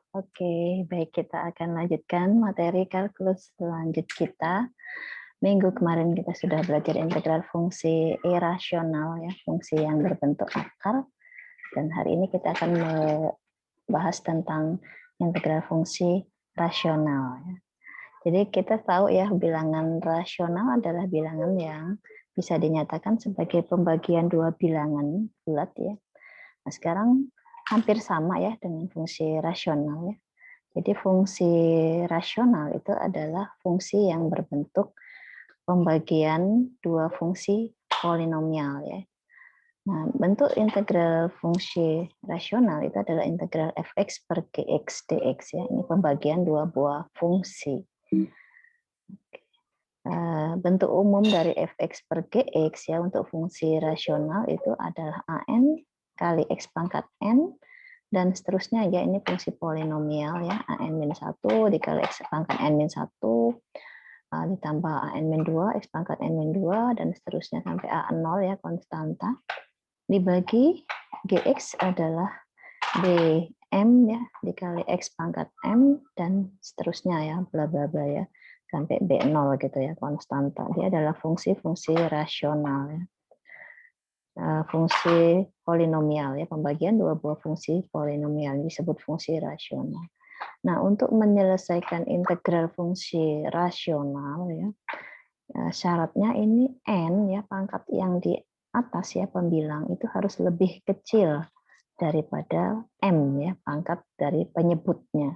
Oke, baik, kita akan lanjutkan materi kalkulus lanjut kita. Minggu kemarin kita sudah belajar integral fungsi irasional, ya, fungsi yang berbentuk akar. Dan hari ini kita akan membahas tentang integral fungsi rasional. Ya. Jadi kita tahu ya, bilangan rasional adalah bilangan yang bisa dinyatakan sebagai pembagian dua bilangan bulat, ya. Nah, sekarang hampir sama ya dengan fungsi rasional, ya. Jadi fungsi rasional itu adalah fungsi yang berbentuk pembagian dua fungsi polinomial, ya. Nah, bentuk integral fungsi rasional itu adalah integral fx per gx dx, ya. Ini pembagian dua buah fungsi. Bentuk umum dari fx per gx ya untuk fungsi rasional itu adalah an kali x pangkat n dan seterusnya, ya, ini fungsi polinomial, ya, an-1 dikali x pangkat n-1 ditambah an-2 x pangkat n-2 dan seterusnya sampai a0, ya, konstanta, dibagi gx adalah bm, ya, dikali x pangkat m dan seterusnya, ya, bla bla bla, ya, sampai b0 gitu, ya, konstanta. Dia adalah fungsi-fungsi rasional, ya. Fungsi polinomial, ya, pembagian dua buah fungsi polinomial disebut fungsi rasional. Nah, untuk menyelesaikan integral fungsi rasional, ya, syaratnya ini n, ya, pangkat yang di atas, ya, pembilang itu harus lebih kecil daripada m, ya, pangkat dari penyebutnya.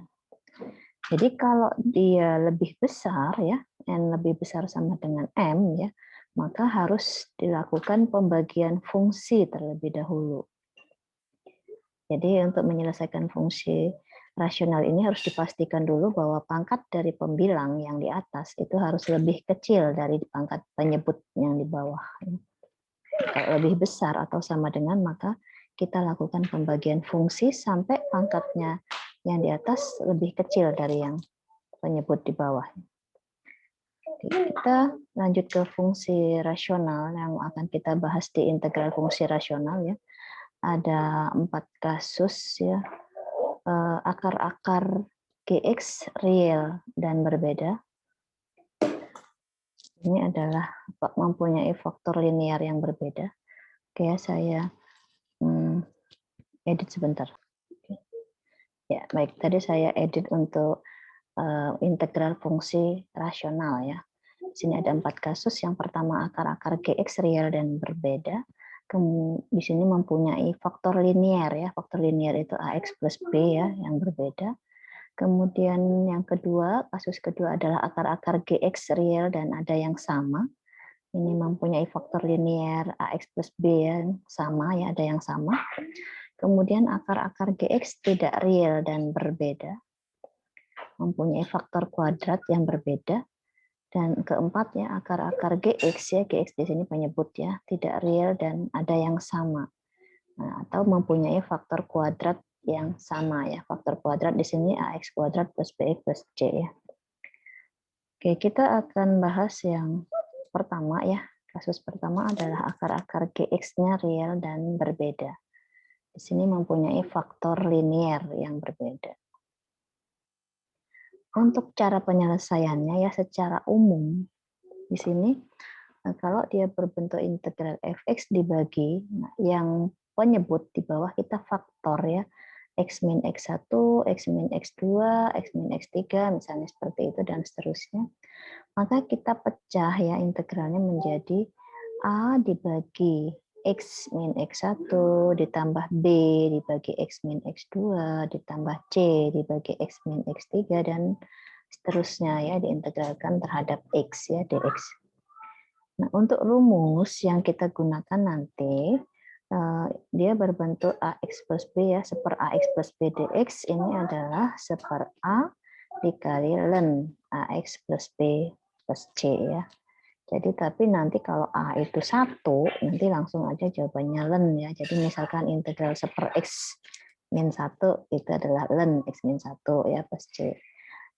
Jadi kalau dia lebih besar, ya, n lebih besar sama dengan m, ya, maka harus dilakukan pembagian fungsi terlebih dahulu. Jadi untuk menyelesaikan fungsi rasional ini harus dipastikan dulu bahwa pangkat dari pembilang yang di atas itu harus lebih kecil dari pangkat penyebut yang di bawah. Kalau lebih besar atau sama dengan, maka kita lakukan pembagian fungsi sampai pangkatnya yang di atas lebih kecil dari yang penyebut di bawah. Kita lanjut ke fungsi rasional yang akan kita bahas di integral fungsi rasional, ya. Ada 4 kasus, ya, akar-akar gx real dan berbeda. Ini adalah mempunyai faktor linear yang berbeda. Oke, saya edit sebentar. Ya, baik. Tadi saya edit untuk integral fungsi rasional, ya. Di sini ada 4 kasus. Yang pertama akar-akar gx real dan berbeda. Di sini mempunyai faktor linear, ya. Faktor linear itu ax plus b, ya, yang berbeda. Kemudian yang kedua, kasus kedua adalah akar-akar gx real dan ada yang sama. Ini mempunyai faktor linear ax plus b, ya, sama, ya, ada yang sama. Kemudian akar-akar gx tidak real dan berbeda, mempunyai faktor kuadrat yang berbeda. Dan keempat, ya, akar-akar gx, ya, gx di sini penyebut, ya, tidak real dan ada yang sama. Nah, atau mempunyai faktor kuadrat yang sama, ya. Faktor kuadrat di sini ax kuadrat plus bx plus c, ya. Oke, kita akan bahas yang pertama, ya. Kasus pertama adalah akar-akar gx-nya real dan berbeda. Di sini mempunyai faktor linear yang berbeda. Untuk cara penyelesaiannya, ya, secara umum di sini kalau dia berbentuk integral fx dibagi, yang penyebut di bawah kita faktor, ya, x min x1, x min x2, x min x3, misalnya seperti itu dan seterusnya. Maka kita pecah, ya, integralnya menjadi a dibagi x min x1 ditambah b dibagi x min x2 ditambah c dibagi x min x3 dan seterusnya, ya, diintegralkan terhadap x, ya, dx. Nah, untuk rumus yang kita gunakan nanti, dia berbentuk ax plus b, ya, seper ax plus b dx ini adalah seper a dikali ln ax plus b plus c, ya. Jadi tapi nanti kalau a itu 1, nanti langsung aja jawabannya ln, ya. Jadi misalkan integral seper x min 1 itu adalah ln x min 1, ya, plus c.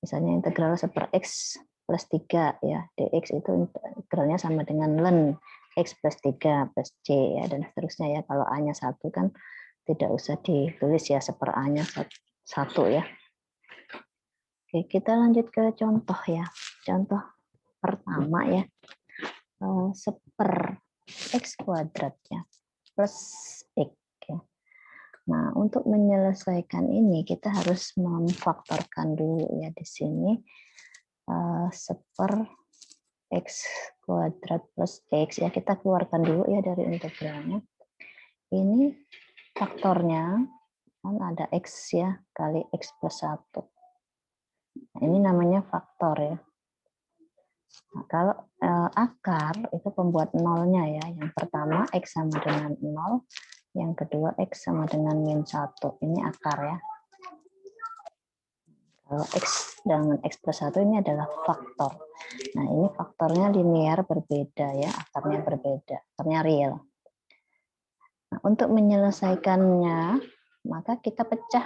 Misalnya integral seper x plus 3, ya, dx itu integralnya sama dengan ln x plus 3 plus c, ya, dan seterusnya, ya. Kalau a-nya 1 kan tidak usah ditulis, ya, seper a-nya 1, ya. Oke, kita lanjut ke contoh ya. Contoh pertama ya. Seper X kuadrat ya. Plus X ya. Nah, untuk menyelesaikan ini kita harus memfaktorkan dulu ya di sini. Seper X kuadrat plus X ya, kita keluarkan dulu ya dari integralnya. Ini faktornya kan ada X ya kali X plus 1. Nah, ini namanya faktor ya. Nah, kalau akar itu pembuat nolnya ya. Yang pertama X sama dengan 0, yang kedua X sama dengan min 1. Ini akar ya. Kalau X dengan X plus 1 ini adalah faktor. Nah, ini faktornya linear berbeda ya, akarnya berbeda, akarnya real. Nah, untuk menyelesaikannya, maka kita pecah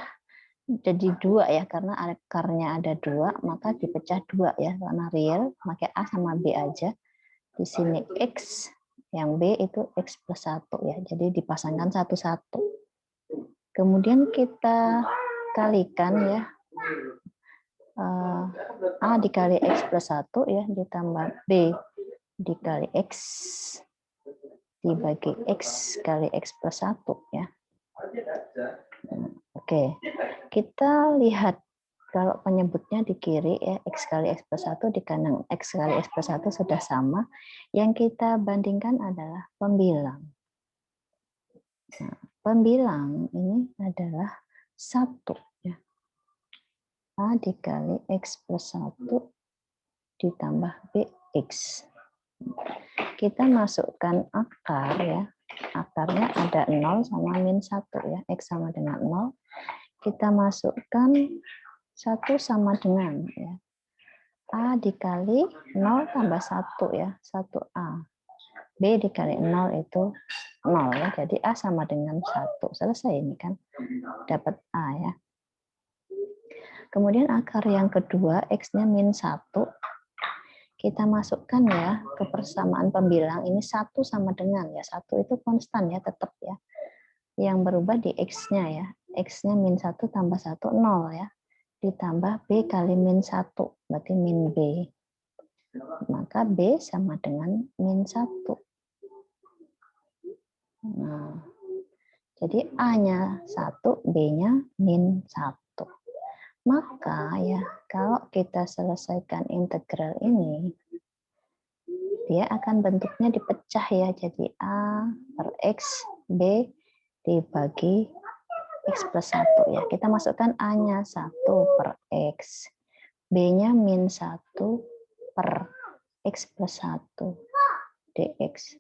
jadi 2 ya, karena akarnya ada 2, maka dipecah 2 ya, karena real, pakai A sama B aja. Di sini X, yang B itu X plus 1 ya, jadi dipasangkan satu-satu. Kemudian kita kalikan ya, A dikali X plus 1 ya, ditambah B dikali X dibagi X kali X plus 1 ya. Oke, kita lihat kalau penyebutnya di kiri ya, X kali X plus 1 di kanan X kali X plus 1 sudah sama. Yang kita bandingkan adalah pembilang. Nah, pembilang ini adalah 1 ya. A dikali X plus 1 ditambah BX. Kita masukkan akar ya. Akarnya ada 0 sama min 1 ya. X sama dengan 0. Kita masukkan 1 sama dengan ya. A dikali 0 tambah 1 ya. 1A. B dikali 0 itu 0 ya. Jadi A sama dengan 1. Selesai ini kan. Dapat A ya. Kemudian akar yang kedua, X-nya min 1. Kita masukkan ya ke persamaan pembilang. Ini 1 sama dengan ya. 1 itu konstan ya, tetap ya. Yang berubah di X-nya ya. X-nya min 1 tambah 1, 0 ya. Ditambah B kali min 1, berarti min B. Maka B sama dengan min 1. Nah, jadi A-nya 1, B-nya min 1. Maka ya, kalau kita selesaikan integral ini, dia akan bentuknya dipecah ya, jadi A per X, B dibagi X plus 1 ya. Kita masukkan A-nya 1 per X, B-nya min 1 per X plus 1 dx.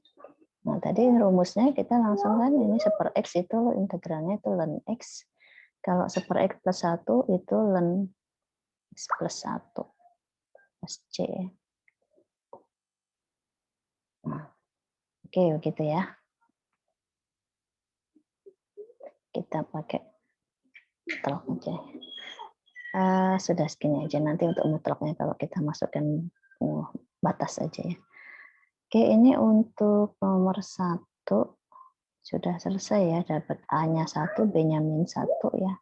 Nah, tadi rumusnya kita langsung kan, ini seper X itu integralnya itu ln X. Kalau seper X plus 1 itu ln X plus 1 plus C. Nah, oke, begitu ya. Kita pakai mutlak aja. Sudah segini aja. Nanti untuk mutlaknya kalau kita masukkan batas aja ya. Oke, ini untuk nomor 1 sudah selesai ya. Dapat A-nya 1, B-nya min 1 ya.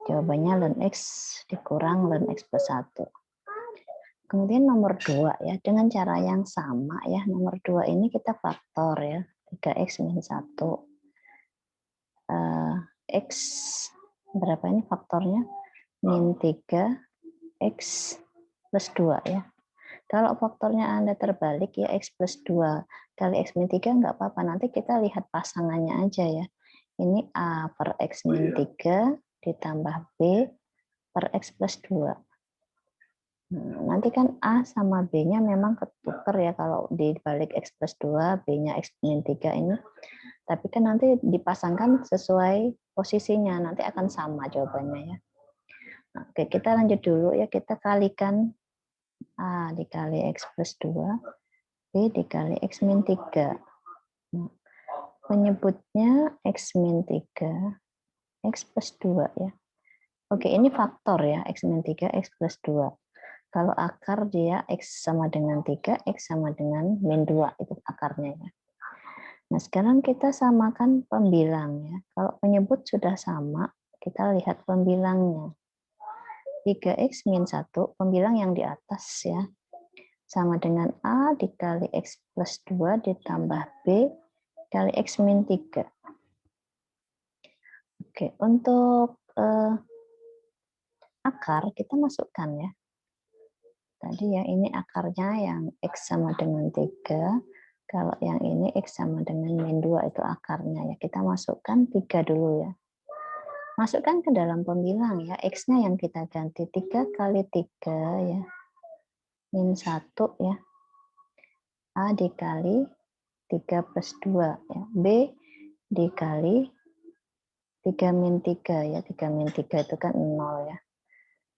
Jawabannya ln X dikurang ln X plus 1. Kemudian nomor 2 ya, dengan cara yang sama ya. Nomor 2 ini kita faktor ya. 3X min 1. X berapa ini faktornya? Min 3X plus 2 ya. Kalau faktornya Anda terbalik ya, X plus 2 kali X min 3 nggak apa-apa. Nanti kita lihat pasangannya aja ya. Ini A per X min 3 ditambah B per X plus 2. Nanti kan A sama B-nya memang ketuker ya kalau dibalik X plus 2, B-nya X min 3 ini. Tapi kan nanti dipasangkan sesuai posisinya, nanti akan sama jawabannya ya. Oke, kita lanjut dulu ya, kita kalikan A dikali X plus 2, B dikali X min 3. Penyebutnya X min 3, X plus 2 ya. Oke, ini faktor ya, X min 3, X plus 2. Kalau akar dia X sama dengan 3, X sama dengan min 2, itu akarnya ya. Nah, sekarang kita samakan pembilang ya. Kalau penyebut sudah sama, kita lihat pembilangnya. 3x min 1, pembilang yang di atas ya, sama dengan A dikali X plus 2 ditambah B kali X min 3. Oke, untuk akar kita masukkan ya. Tadi ya, ini akarnya yang X sama dengan 3. Kalau yang ini X sama dengan min 2 itu akarnya ya. Kita masukkan 3 dulu ya. Masukkan ke dalam pembilang ya. X-nya yang kita ganti 3 kali 3 ya. Min 1 ya. A dikali 3 plus 2 ya. B dikali 3 min 3 ya. 3 min 3 itu kan 0 ya.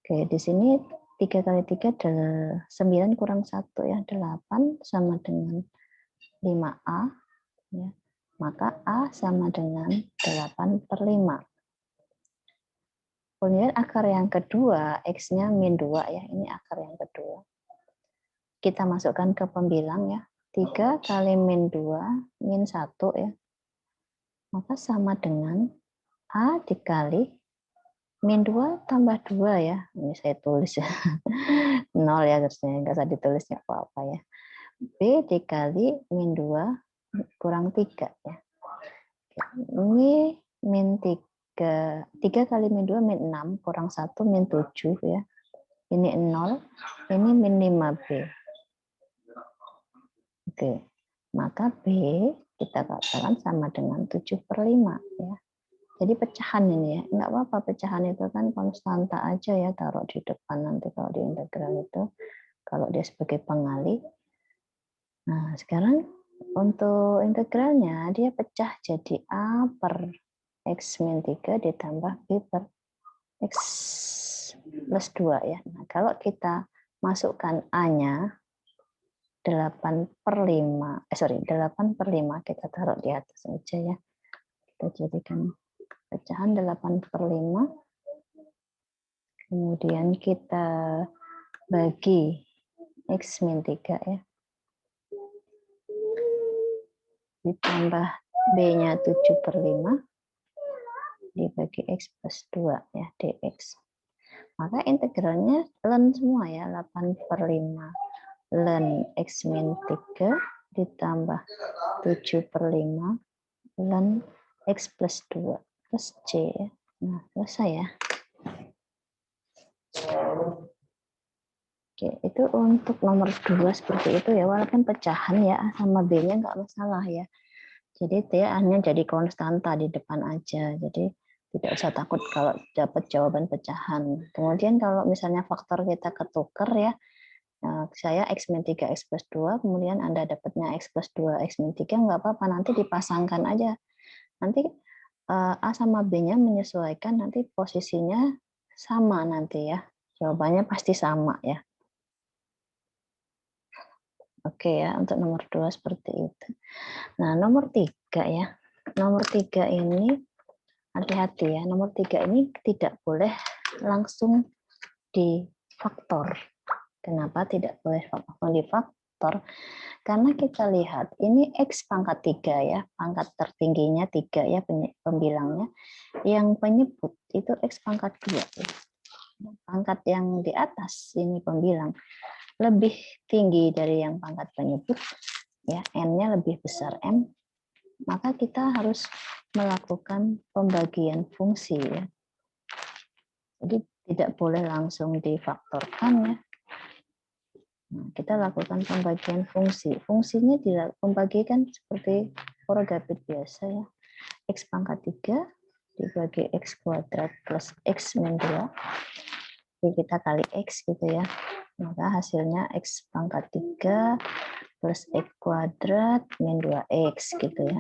Oke, di sini 3 kali 3 adalah 9 kurang 1 ya. 8 sama dengan 5A ya. Maka A sama dengan 8 per 5. Kemudian akar yang kedua, X-nya min 2 ya. Ini akar yang kedua. Kita masukkan ke pembilang ya. 3 kali min 2 min 1 ya. Maka sama dengan A dikali min 2 tambah 2 ya. Ini saya tulis ya. 0 ya harusnya. Nggak usah ditulisnya apa-apa ya. B dikali min 2 kurang 3 ya. Ini min 3. 3 kali min 2 min 6 kurang 1 min 7 ya. Ini 0. Ini min 5B. Oke. Maka B kita katakan sama dengan 7 per 5 ya. Jadi pecahan ini ya. Enggak apa-apa, pecahan itu kan konstanta aja ya. Taruh di depan nanti kalau di integral itu. Kalau dia sebagai pengali. Nah, sekarang untuk integralnya dia pecah jadi A per X min 3 ditambah B per X plus 2 ya. Nah, kalau kita masukkan A-nya 8 per 5, 8 per 5 kita taruh di atas aja ya. Kita jadikan pecahan 8 per 5. Kemudian kita bagi X min 3 ya. Ditambah B-nya 7 per 5 dibagi X plus 2 ya, dx. Maka integralnya ln semua ya, 8 per 5 ln X min 3 ditambah 7 per 5 ln X plus 2 plus C ya. Nah, selesai ya. Oke, itu untuk nomor 2 seperti itu ya, walaupun pecahan ya, A sama B-nya nggak masalah ya. Jadi dia hanya jadi konstanta di depan aja. Jadi tidak usah takut kalau dapat jawaban pecahan. Kemudian kalau misalnya faktor kita ketuker ya, saya X min 3 X plus 2, kemudian Anda dapatnya X plus 2 X min 3, nggak apa-apa, nanti dipasangkan aja. Nanti A sama B-nya menyesuaikan, nanti posisinya sama nanti ya. Jawabannya pasti sama ya. Oke ya, untuk nomor 2 seperti itu. Nah, nomor 3 ya. Nomor 3 ini hati-hati ya. Nomor 3 ini tidak boleh langsung difaktor. Kenapa tidak boleh langsung difaktor? Karena kita lihat ini X pangkat 3 ya. Pangkat tertingginya 3 ya pembilangnya. Yang penyebut itu X pangkat 2. Pangkat yang di atas ini pembilang lebih tinggi dari yang pangkat penyebut ya, n-nya lebih besar m, maka kita harus melakukan pembagian fungsi ya. Jadi tidak boleh langsung difaktorkan ya. Nah, kita lakukan pembagian fungsi. Fungsinya pembagikan seperti Forgapit biasa ya. X pangkat 3 dibagi X kuadrat plus X min 2. Jadi kita kali X gitu ya. Maka hasilnya X pangkat 3 plus X kuadrat min 2X gitu ya.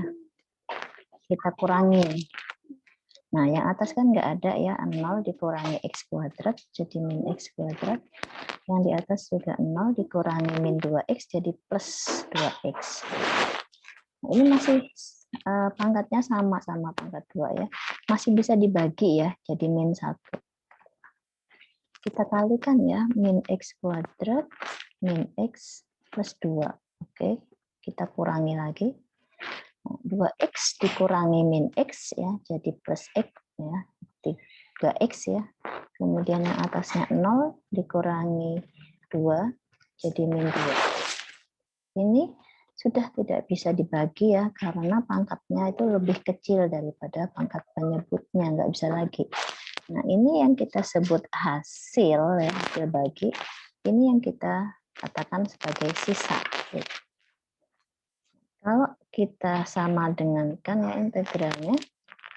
Kita kurangi. Nah, yang atas kan nggak ada ya, 0 dikurangi X kuadrat jadi min X kuadrat. Yang di atas juga 0 dikurangi min 2X jadi plus 2X. Nah, ini masih pangkatnya sama pangkat 2 ya. Masih bisa dibagi ya, jadi min 1. Kita kalikan ya, min X kuadrat min X plus 2. Oke, kita kurangi lagi. 2X dikurangi min X ya, jadi plus X ya, 3X ya. kemudian yang atasnya 0 dikurangi 2 jadi min 2. Ini sudah tidak bisa dibagi ya, karena pangkatnya itu lebih kecil daripada pangkat penyebutnya, nggak bisa lagi. Nah, ini yang kita sebut hasil, ya, hasil bagi. Ini yang kita katakan sebagai sisa. Kalau kita sama dengan kan ya integralnya,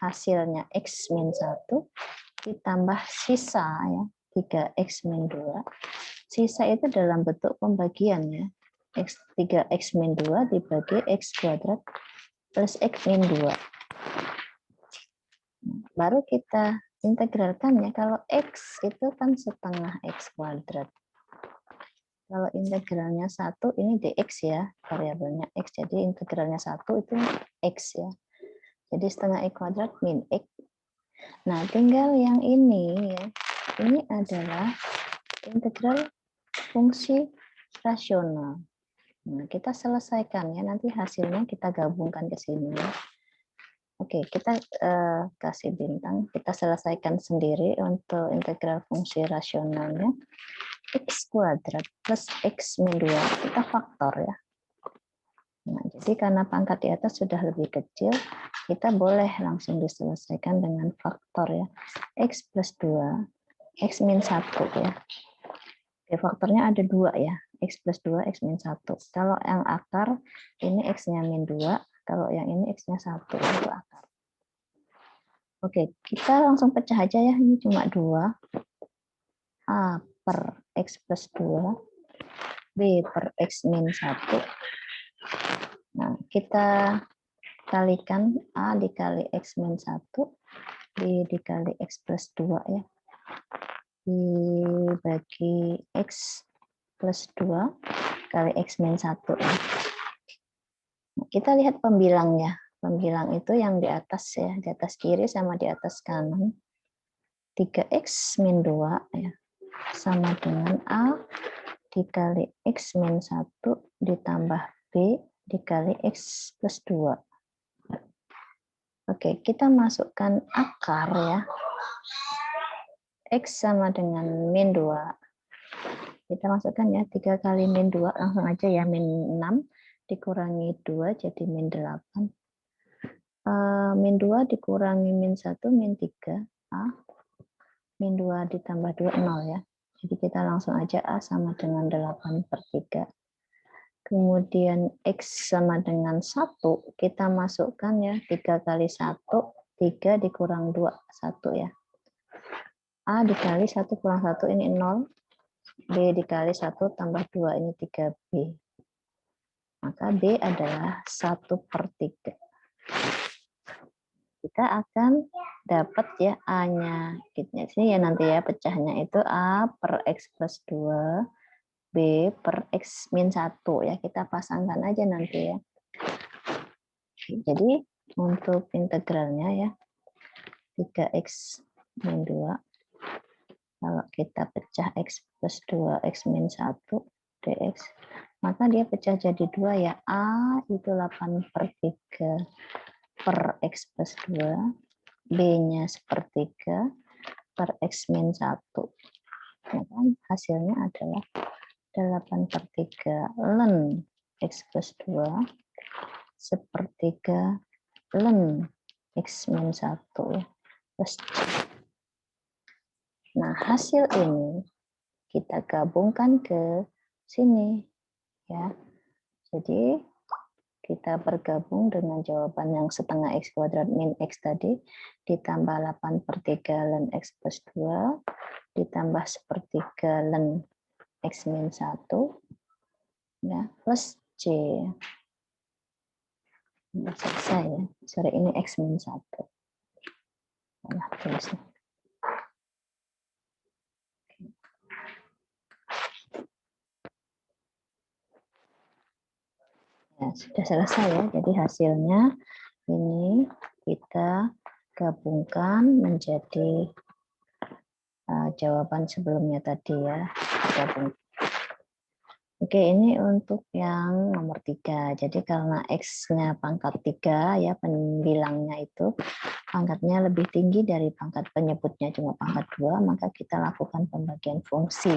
hasilnya X min 1 ditambah sisa ya 3X min 2. Sisa itu dalam bentuk pembagian ya. 3X min 2 dibagi X kuadrat plus X min 2. Baru kita integralkan ya. Kalau X itu kan setengah X kuadrat. Kalau integralnya 1, ini dx ya, variabelnya X. Jadi integralnya 1 itu X ya. Jadi setengah X kuadrat min X. Nah, tinggal yang ini ya. Ini adalah integral fungsi rasional. Nah, kita selesaikan ya, nanti hasilnya kita gabungkan ke sini. Oke, kita kasih bintang, kita selesaikan sendiri untuk integral fungsi rasionalnya. X kuadrat plus X min 2, kita faktor ya. Nah, jadi karena pangkat di atas sudah lebih kecil, kita boleh langsung diselesaikan dengan faktor ya. X plus 2, X min 1 ya. Oke, faktornya ada 2 ya. X plus 2, X min 1. Kalau yang akar, ini X-nya min 2. Kalau yang ini X-nya 1. Itu akar. Oke, kita langsung pecah aja ya. Ini cuma 2. A per X plus 2. B per X min 1. Nah, kita kalikan A dikali X min 1. B dikali X plus 2 ya. Dibagi X plus 2 kali X min 1. Kita lihat pembilangnya. Pembilang itu yang di atas ya, di atas kiri sama di atas kanan. 3X min 2 ya, sama dengan A dikali X min 1 ditambah B dikali X plus 2. Oke, kita masukkan akar ya. X sama dengan min 2. Kita masukkan ya, 3 kali min 2, langsung aja ya, min 6 dikurangi 2 jadi min 8. Min 2 dikurangi min 1, min 3. A. Min 2 ditambah 2, 0 ya. Jadi kita langsung aja A sama dengan 8 per 3. Kemudian X sama dengan 1, kita masukkan ya, 3 kali 1, 3 dikurang 2, 1 ya. A dikali 1 kurang 1, ini 0. B dikali 1 tambah 2, ini 3B. Maka B adalah 1 per 3. Kita akan dapat ya A-nya. Sini ya nanti ya, pecahnya itu A per X plus 2, B per X min 1. Ya, kita pasangkan aja nanti ya. Jadi untuk integralnya ya, 3X min 2. Kalau kita pecah X plus 2, X min 1, dx. Maka dia pecah jadi 2 ya. A itu 8 per 3 per X plus 2. B-nya sepertiga per X min 1. Ya kan? Hasilnya adalah 8 per 3 ln X plus 2 sepertiga ln X min 1 plus C. Nah, hasil ini kita gabungkan ke sini. Ya. Jadi, kita bergabung dengan jawaban yang setengah X kuadrat min X tadi, ditambah 8 per 3 ln X plus 2, ditambah sepertiga ln X min 1, ya, plus C. Nah, selesai ya. Sorry, ini X min 1. Nah, tulisnya. Ya, sudah selesai ya. Jadi hasilnya ini kita gabungkan menjadi jawaban sebelumnya tadi ya. Gabung. Oke, ini untuk yang nomor 3. Jadi karena X-nya pangkat 3 ya, pembilangnya itu pangkatnya lebih tinggi dari pangkat penyebutnya cuma pangkat 2, maka kita lakukan pembagian fungsi.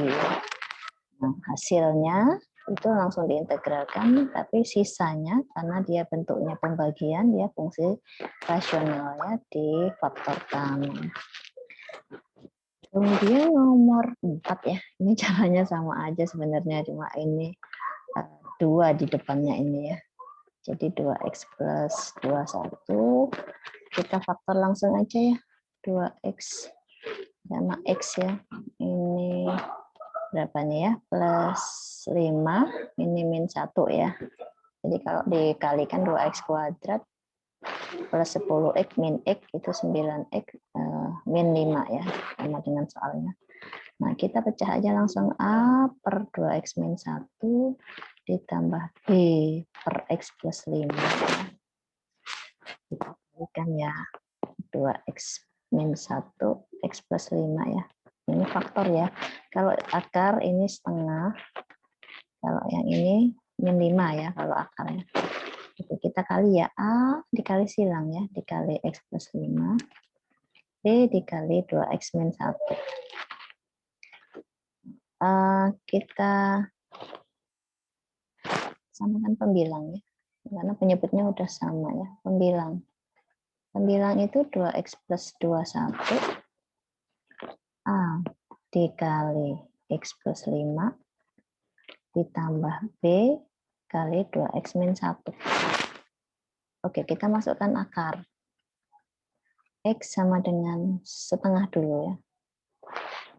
Nah, hasilnya itu langsung diintegralkan, tapi sisanya karena dia bentuknya pembagian, dia fungsi rasionalnya difaktorkan. Kemudian nomor 4 ya, ini caranya sama aja sebenarnya, cuma ini 2 di depannya ini ya. Jadi 2x plus 21, kita faktor langsung aja ya, 2x sama x ya, ini berapa nih ya, plus 5, ini min 1 ya. Jadi kalau dikalikan 2x kuadrat plus 10x min x itu 9x min 5 ya, sama dengan soalnya. Nah, kita pecah aja langsung A per 2x min 1 ditambah B per x plus 5. Kita kalikan ya, 2x min 1 x plus 5 ya. Ini faktor ya. Kalau akar ini setengah, kalau yang ini min 5 ya kalau akarnya. Jadi kita kali ya, A dikali silang ya, dikali x plus 5, B dikali 2x min 1. Kita samakan pembilang ya, karena penyebutnya udah sama ya, pembilang. Pembilang itu 2x plus 21 A dikali x plus 5 ditambah B kali 2x min 1. Oke, kita masukkan akar. X sama dengan setengah dulu ya.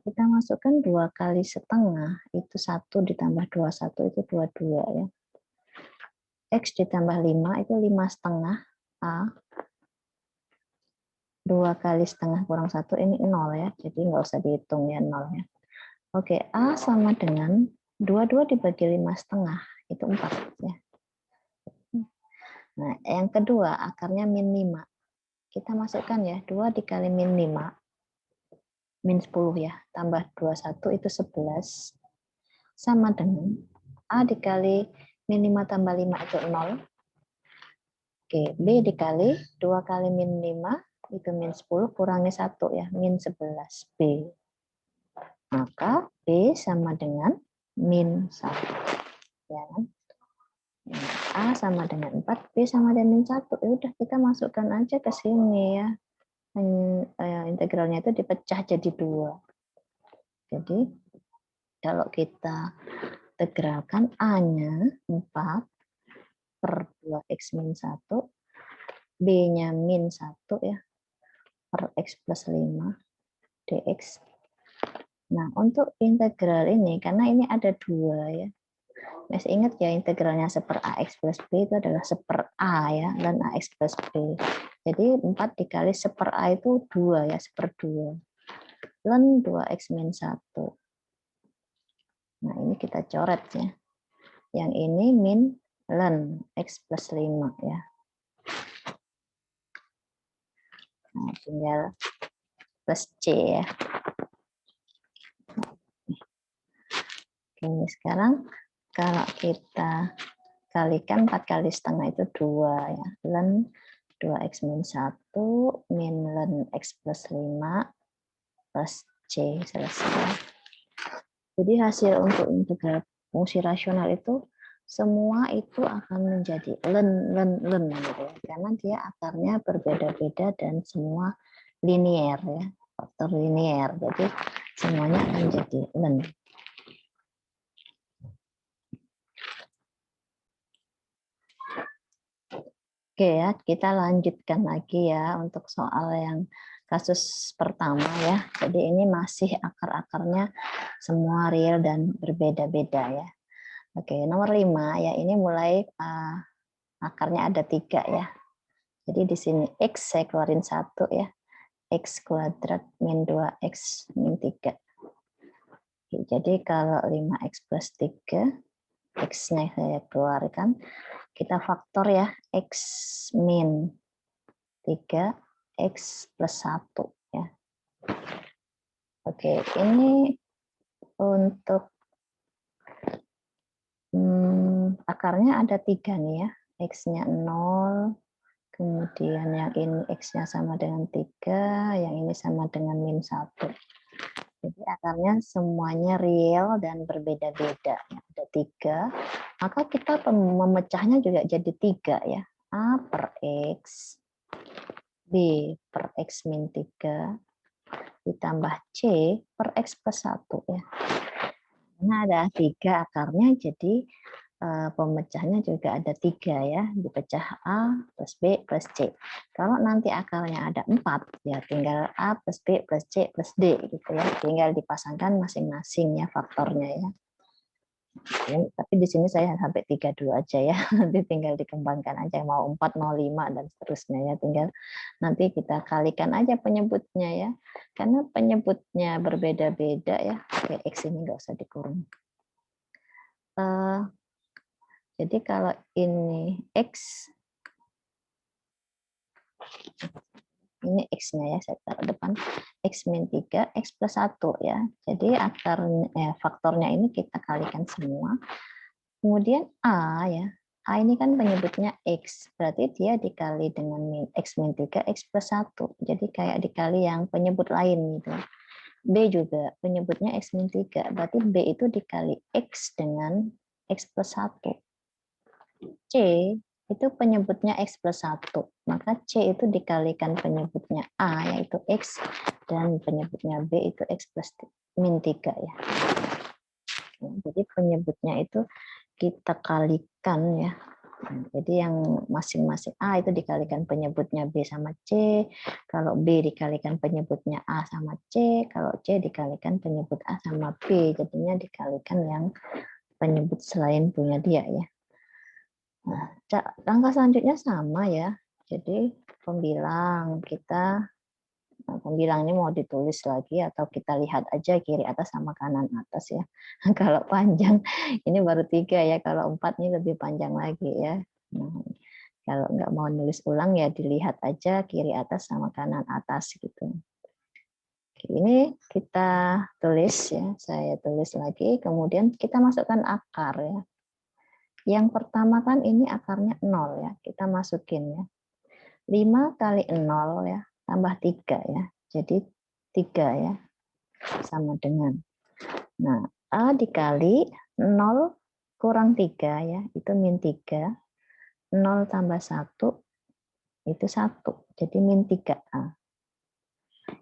Kita masukkan 2 kali setengah, itu 1 ditambah 21 itu 22 ya. X ditambah 5 itu 5 setengah A. 2 kali setengah kurang 1 ini 0 ya, jadi nggak usah dihitung ya 0 ya. Oke, A sama dengan 22 dibagi 5 setengah, itu 4 ya. Nah, yang kedua akarnya min 5. Kita masukkan ya, 2 dikali min 5, min 10 ya, tambah 21 itu 11, sama dengan A dikali min 5 tambah 5 itu 0. Oke, B dikali 2 kali min 5 itu min 10 kurangi 1 ya, min 11 B. Maka B sama dengan min 1. Ya kan? A sama dengan 4, B sama dengan min 1. Ya udah kita masukkan aja ke sini ya. Integralnya itu dipecah jadi 2. Jadi kalau kita integralkan A-nya 4 per 2x min 1, B-nya min 1 ya, per x plus 5 dx. Nah, untuk integral ini, karena ini ada 2 ya, masih ingat ya integralnya seper AX plus B itu adalah seper A ya, dan AX plus B. Jadi 4 dikali seper A itu 2 ya, seper 2. Ln 2x min 1. Nah, ini kita coret ya. Yang ini min ln x plus 5 ya. Nah, tinggal plus C ya. Oke, sekarang kalau kita kalikan 4 kali setengah itu 2 ya. Ln 2x min 1 min ln x plus 5 plus C, selesai. Jadi hasil untuk integral fungsi rasional itu semua itu akan menjadi ln gitu ya. Karena dia akarnya berbeda-beda dan semua linear ya, faktor linear. Jadi semuanya akan jadi ln. Oke ya, kita lanjutkan lagi ya untuk soal yang kasus pertama ya. Jadi ini masih akar-akarnya semua real dan berbeda-beda ya. Oke, nomor 5 ya, ini mulai akarnya ada 3 ya. Jadi di sini X saya keluarin 1 ya. X kuadrat min 2X min 3. Oke, jadi kalau 5X plus 3, X-nya saya keluarkan, kita faktor ya, X min 3, X plus 1 ya. Oke, ini untuk akarnya ada 3 nih ya. X-nya 0, kemudian yang ini X-nya sama dengan 3, yang ini sama dengan min 1. Jadi akarnya semuanya real dan berbeda-beda. Ada 3, maka kita memecahnya juga jadi 3 ya. A per X, B per X min 3, ditambah C per X plus 1 ya. Nah, ada 3 akarnya, jadi pemecahnya juga ada 3 ya, dipecah A plus B plus C. Kalau nanti akarnya ada 4, ya tinggal A plus B plus C plus D gitu ya, tinggal dipasangkan masing-masing ya faktornya ya. Tapi di sini saya sampai 3 dulu aja ya, nanti tinggal dikembangkan aja, mau 4, mau 5, dan seterusnya ya, tinggal nanti kita kalikan aja penyebutnya ya, karena penyebutnya berbeda-beda ya, kayak X ini nggak usah dikurung. Jadi kalau ini X, ini X-nya ya, saya taruh depan, X min 3, X plus 1 ya. Jadi faktornya ini kita kalikan semua. Kemudian A ya, A ini kan penyebutnya X, berarti dia dikali dengan X min 3, X plus 1. Jadi kayak dikali yang penyebut lain gitu. B juga penyebutnya X min 3, berarti B itu dikali X dengan X plus 1. C itu penyebutnya X plus 1, maka C itu dikalikan penyebutnya A, yaitu X, dan penyebutnya B itu X plus min 3 ya. Jadi penyebutnya itu kita kalikan ya. Jadi yang masing-masing A itu dikalikan penyebutnya B sama C, kalau B dikalikan penyebutnya A sama C, kalau C dikalikan penyebut A sama B, jadinya dikalikan yang penyebut selain punya dia ya. Nah, langkah selanjutnya sama ya. Jadi pembilang pembilang ini mau ditulis lagi atau kita lihat aja kiri atas sama kanan atas ya. Kalau panjang ini baru 3 ya. Kalau 4 ini lebih panjang lagi ya. Nah, kalau nggak mau nulis ulang ya dilihat aja kiri atas sama kanan atas gitu. Ini kita tulis ya. Saya tulis lagi. Kemudian kita masukkan akar ya. Yang pertama kan ini akarnya 0 ya, kita masukin ya. 5 kali 0 ya, tambah 3 ya. Jadi 3 ya, sama dengan. Nah, A dikali 0 kurang 3 ya, itu min 3. 0 tambah 1, itu 1. Jadi min 3A.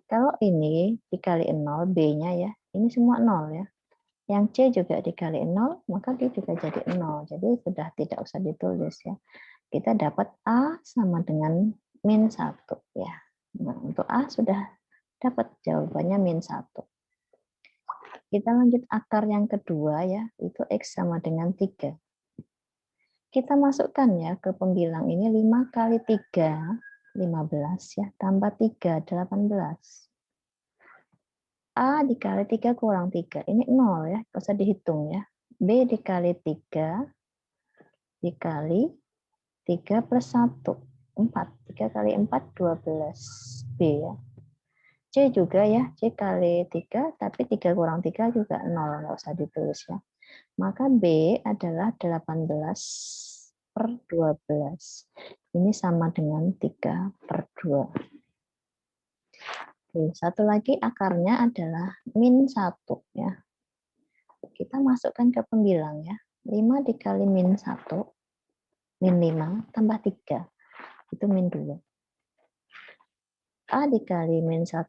Kalau ini dikali 0, B-nya ya, ini semua 0 ya. Yang C juga dikali 0, maka dia juga jadi 0. Jadi sudah tidak usah ditulis ya. Kita dapat A sama dengan min 1 ya. Nah, untuk A sudah dapat jawabannya min 1. Kita lanjut akar yang kedua ya, itu X sama dengan 3. Kita masukkan ya ke pembilang ini 5 kali 3, 15 ya, tambah 3, 18. A dikali 3 kurang 3, ini 0 ya, nggak usah dihitung ya. B dikali 3, dikali 3 plus 1, 4. 3 kali 4, 12. B ya. C juga ya, C kali 3, tapi 3 kurang 3 juga 0, nggak usah ditulis ya. Maka B adalah 18 per 12. Ini sama dengan 3 per 2. Oke, satu lagi akarnya adalah min 1 ya. Kita masukkan ke pembilang ya. 5 dikali min 1, min 5 tambah 3. Itu min 2. A dikali min 1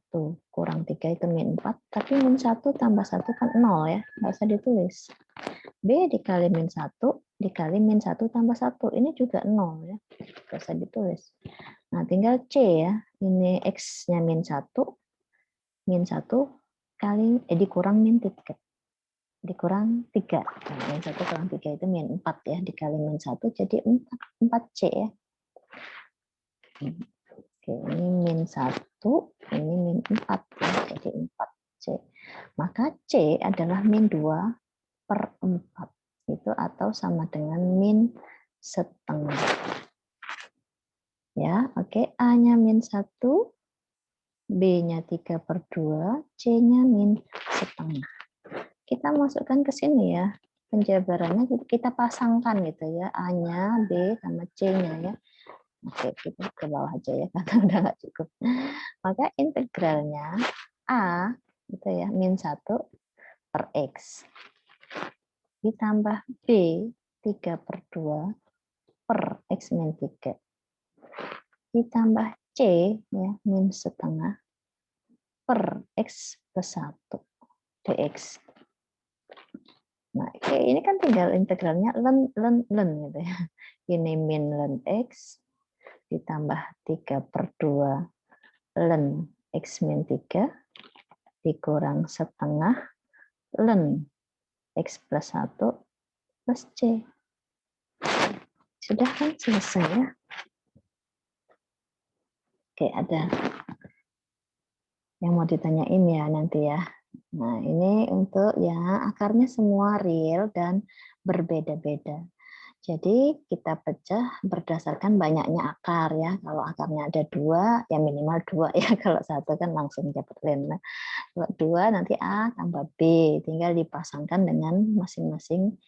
kurang 3 itu min 4. Tapi min 1 tambah 1 kan 0 ya. Nggak usah ditulis. B dikali min 1 dikali min 1 tambah 1. Ini juga 0 ya. Nggak usah ditulis. Nah, tinggal C ya. Ini X-nya min 1. Min 1 kali, dikurang min 3. Dikurang 3. Nah, min 1 kurang 3 itu min 4 ya. Dikali min 1 jadi 4C ya. Oke, ini min 1, ini min 4 ya. Jadi 4C. Maka C adalah min 2 per 4. Itu atau sama dengan min setengah. Ya, oke. A-nya min 1, B-nya 3 per 2, C-nya min setengah. Kita masukkan ke sini ya. Penjabarannya kita pasangkan gitu ya. A-nya, B, sama C-nya ya. Oke, kita ke bawah aja ya, karena udah nggak cukup. Maka integralnya A, itu ya, min 1 per X. Ditambah B, 3/2 per X min 3. Ditambah C, ya, min setengah per X plus 1 dx. Nah, ini kan tinggal integralnya ln gitu ya. Ini min ln X ditambah 3/2 ln X min 3 dikurang setengah ln X plus 1 plus C. Sudah kan selesai ya. Oke, ada yang mau ditanyain ya nanti ya. Nah, ini untuk ya akarnya semua real dan berbeda-beda. Jadi kita pecah berdasarkan banyaknya akar ya. Kalau akarnya ada 2, ya minimal 2 ya. Kalau 1 kan langsung dapat ln. Kalau 2 nanti A tambah B, tinggal dipasangkan dengan masing-masing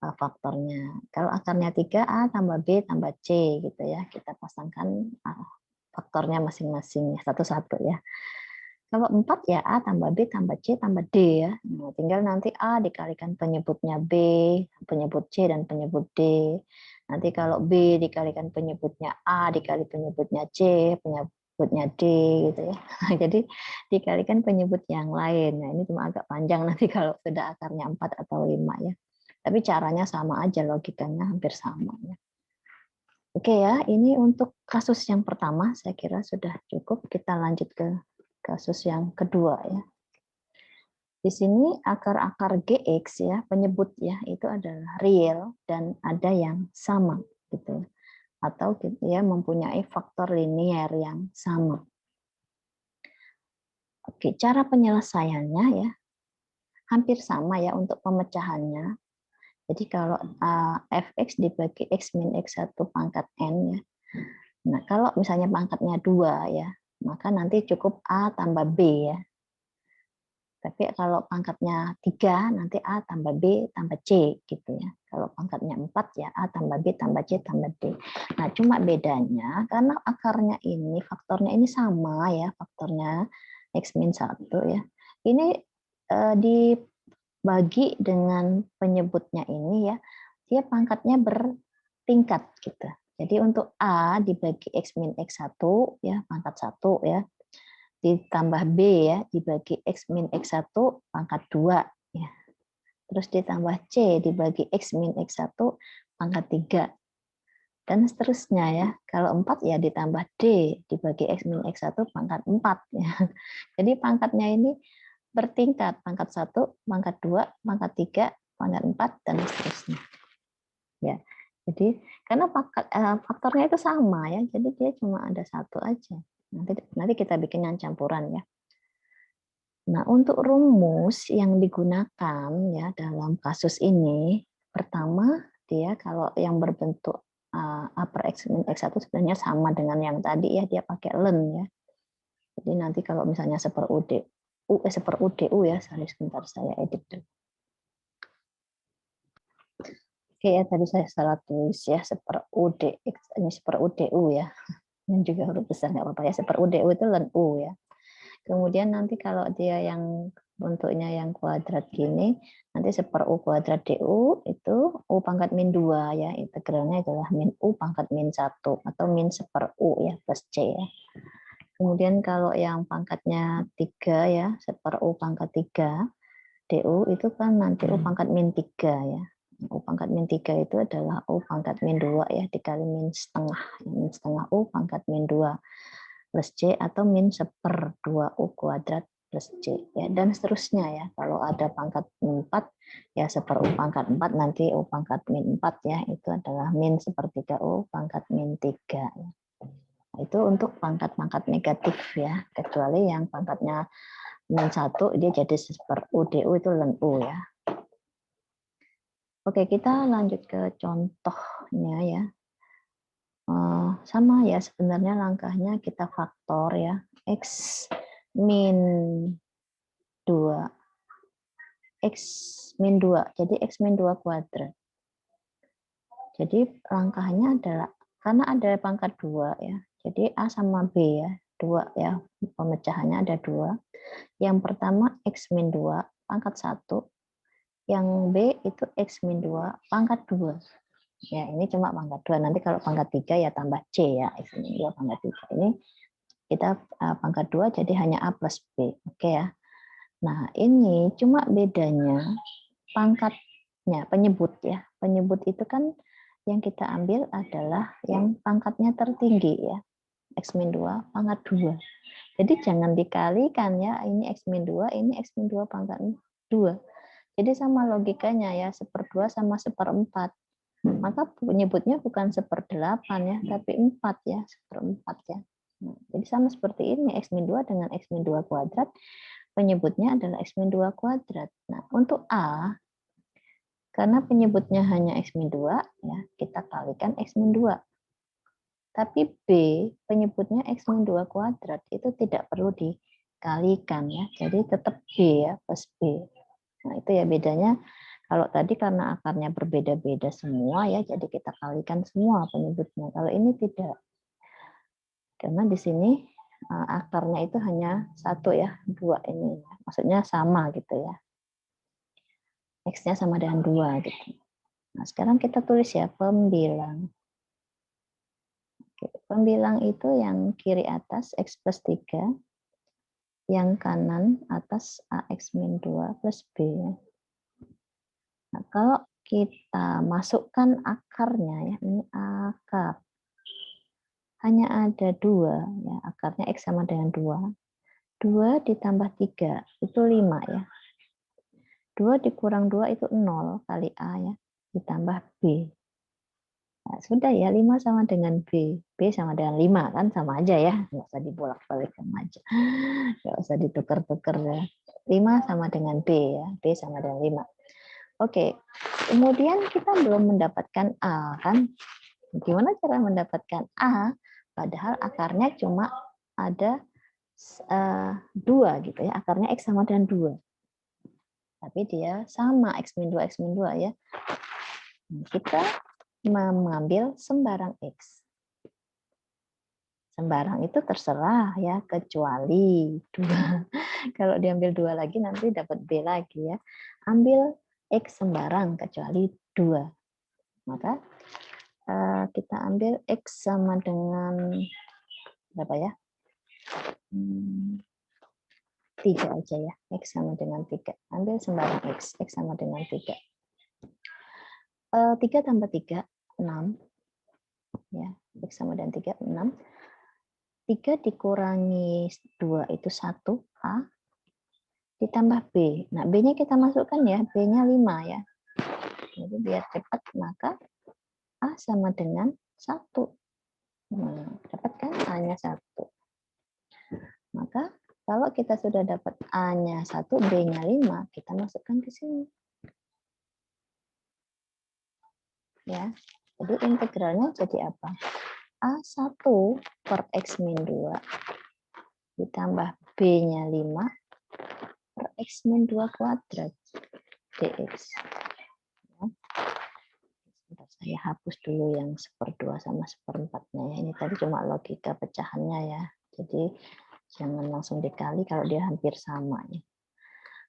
faktornya. Kalau akarnya 3, A tambah B tambah C gitu ya. Kita pasangkan faktornya masing-masing satu-satu ya. Kalau 4 ya A tambah B tambah C tambah D ya. Nah, tinggal nanti A dikalikan penyebutnya B, penyebut C dan penyebut D. Nanti kalau B dikalikan penyebutnya A dikali penyebutnya C, penyebutnya D gitu ya. Nah, jadi dikalikan penyebut yang lain. Nah, ini cuma agak panjang nanti kalau sudah akarnya 4 atau 5 ya. Tapi caranya sama aja, logikanya hampir sama ya. Oke ya, ini untuk kasus yang pertama saya kira sudah cukup. Kita lanjut ke kasus yang kedua ya. Di sini akar-akar GX ya, penyebut ya, itu adalah real dan ada yang sama gitu. Atau ya mempunyai faktor linier yang sama. Oke, cara penyelesaiannya ya hampir sama ya untuk pemecahannya. Jadi kalau fx dibagi x min x1 pangkat n ya. Nah, kalau misalnya pangkatnya 2 ya, maka nanti cukup A tambah B ya. Tapi kalau pangkatnya 3, nanti A tambah B tambah C gitu ya. Kalau pangkatnya 4 ya A tambah B tambah C tambah D. Nah, cuma bedanya karena akarnya ini, faktornya ini sama ya, faktornya X min 1 ya. Ini dibagi dengan penyebutnya ini ya, dia pangkatnya bertingkat gitu. Jadi untuk A dibagi X min X1 ya, pangkat 1 ya, ditambah B ya dibagi X min X1 pangkat 2 ya. Terus ditambah C dibagi X min X1 pangkat 3 dan seterusnya ya. Kalau 4 ya ditambah D dibagi X min X1 pangkat 4 ya. Jadi pangkatnya ini bertingkat, pangkat 1, pangkat 2, pangkat 3, pangkat 4 dan seterusnya. Ya. Jadi karena faktornya itu sama ya. Jadi dia cuma ada satu aja. Nanti kita bikin yang campuran ya. Nah, untuk rumus yang digunakan ya dalam kasus ini, pertama dia kalau yang berbentuk upper X min X1 sebenarnya sama dengan yang tadi ya, dia pakai ln ya. Jadi nanti kalau misalnya seper-UDU ya, sebentar saya edit dulu. Oke ya, tadi saya salah tulis ya, seper-UDX, ini seper-UDU ya. Ini juga huruf besar nggak apa-apa ya, seper-UDU itu ln U ya. Kemudian nanti kalau dia yang bentuknya yang kuadrat gini, nanti seper U kuadrat DU itu U pangkat min 2 ya, integralnya adalah min U pangkat min 1 atau min seper U ya, plus C ya. Kemudian kalau yang pangkatnya 3 ya, seper U pangkat 3 DU itu kan nanti U pangkat min 3 ya. U pangkat min 3 itu adalah U pangkat min 2 ya, dikali min setengah. Min setengah U pangkat min 2 plus C atau min seper 2U kuadrat plus C ya, dan seterusnya ya. Kalau ada pangkat 4 ya seper U pangkat 4, nanti U pangkat min 4 ya, itu adalah min sepertiga U pangkat min 3 ya. Nah, itu untuk pangkat-pangkat negatif ya, kecuali yang pangkatnya min 1 dia jadi seper U DU itu ln U ya. Oke, kita lanjut ke contohnya ya. Sama ya, sebenarnya langkahnya kita faktor ya, X min 2, X min 2, jadi X min 2 kuadrat. Jadi langkahnya adalah karena ada pangkat 2 ya. Jadi A sama B ya, 2 ya. Pemecahannya ada 2. Yang pertama X-2 pangkat 1. Yang B itu X-2 pangkat 2. Ya, ini cuma pangkat 2. Nanti kalau pangkat 3 ya tambah C ya, X-2 pangkat 3. Ini kita pangkat 2 jadi hanya A plus B. Oke ya. Nah, ini cuma bedanya pangkatnya, penyebut ya. Penyebut itu kan yang kita ambil adalah yang pangkatnya tertinggi ya. X-2 pangkat 2. Jadi jangan dikalikan ya, ini X-2, ini X-2 pangkat 2. Jadi sama logikanya ya, 1/2 sama 1/4. Maka penyebutnya bukan 1/8 ya, tapi 4 ya, 1/4 ya. Nah, jadi sama seperti ini, X-2 dengan X-2 kuadrat, penyebutnya adalah X-2 kuadrat. Nah, untuk A, karena penyebutnya hanya X-2, ya, kita kalikan X-2. Tapi B, penyebutnya X-2 kuadrat, itu tidak perlu dikalikan ya. Jadi tetap B ya, plus B. Nah, itu ya bedanya. Kalau tadi karena akarnya berbeda-beda semua ya, jadi kita kalikan semua penyebutnya. Kalau ini tidak. Karena di sini akarnya itu hanya 1 ya, 2 ini. Maksudnya sama gitu ya. X-nya sama dengan 2 gitu. Nah, sekarang kita tulis ya pembilang. Oke, pembilang itu yang kiri atas X plus 3, yang kanan atas AX-2 plus B. Nah, kalau kita masukkan akarnya ya, ini akar. Hanya ada 2, ya, akarnya X sama dengan 2. 2 ditambah 3, itu 5 ya. 2 dikurang 2 itu 0 kali A ya, ditambah B. Nah, sudah ya, 5 sama dengan B. B sama dengan 5, kan sama aja ya. Nggak usah dibolak-balikan aja. Nggak usah ditukar-tukar ya. 5 sama dengan B ya. B sama dengan 5. Oke, kemudian kita belum mendapatkan A kan. Gimana cara mendapatkan A? Padahal akarnya cuma ada 2 gitu ya. Akarnya X sama dengan 2. Tapi dia sama X-2, X-2 ya. Kita mengambil sembarang X. Sembarang itu terserah ya, kecuali 2. Kalau diambil 2 lagi nanti dapat B lagi ya. Ambil X sembarang kecuali 2. Maka kita ambil X sama dengan berapa ya? 3 aja ya. X sama dengan 3. Ambil sembarang X. X sama dengan 3. 3 tambah 3, 6. Ya, X sama dengan 3, 6. 3 dikurangi 2 itu 1, A. Ditambah B. Nah, B-nya kita masukkan ya. B-nya 5 ya. Jadi biar cepat, maka A sama dengan 1. Nah, dapat kan A-nya 1. Maka kalau kita sudah dapat A-nya 1, B-nya 5, kita masukkan ke sini. Ya. Jadi integralnya jadi apa? A1 per X-2 ditambah B-nya 5 per X-2 kuadrat dx. Ya. Saya hapus dulu yang 1/2 sama 1/4-nya ya. Ini tadi cuma logika pecahannya ya. Jadi jangan langsung dikali kalau dia hampir sama ya.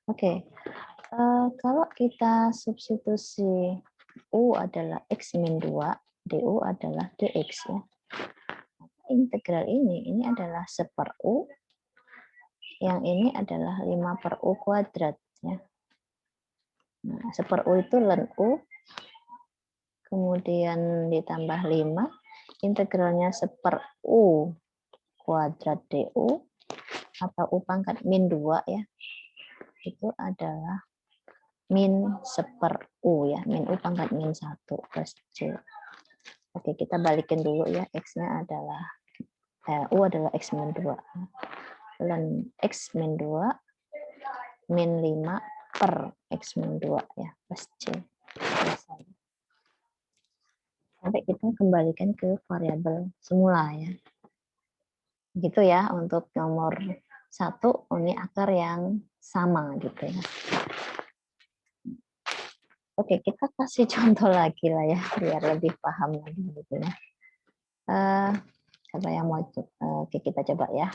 Oke. Kalau kita substitusi U adalah X-2, DU adalah DX ya. Integral ini adalah 1/U, yang ini adalah 5/U kuadrat ya. Nah, 1/U itu ln U, kemudian ditambah 5, integralnya 1/U kuadrat DU, atau U pangkat min 2 ya, itu adalah min 1/U ya, min U pangkat min 1 plus C. Oke, kita balikin dulu ya, X-nya adalah, U adalah X min 2. Ln X min 2 min 5 per X min 2 ya, plus C. Sampai kita kembalikan ke variabel semula ya. Gitu ya, untuk nomor 1, ini akar yang sama gitu ya. Oke, kita kasih contoh lagi lah ya, biar lebih paham lagi gitu ya. Siapa yang mau oke, kita coba ya.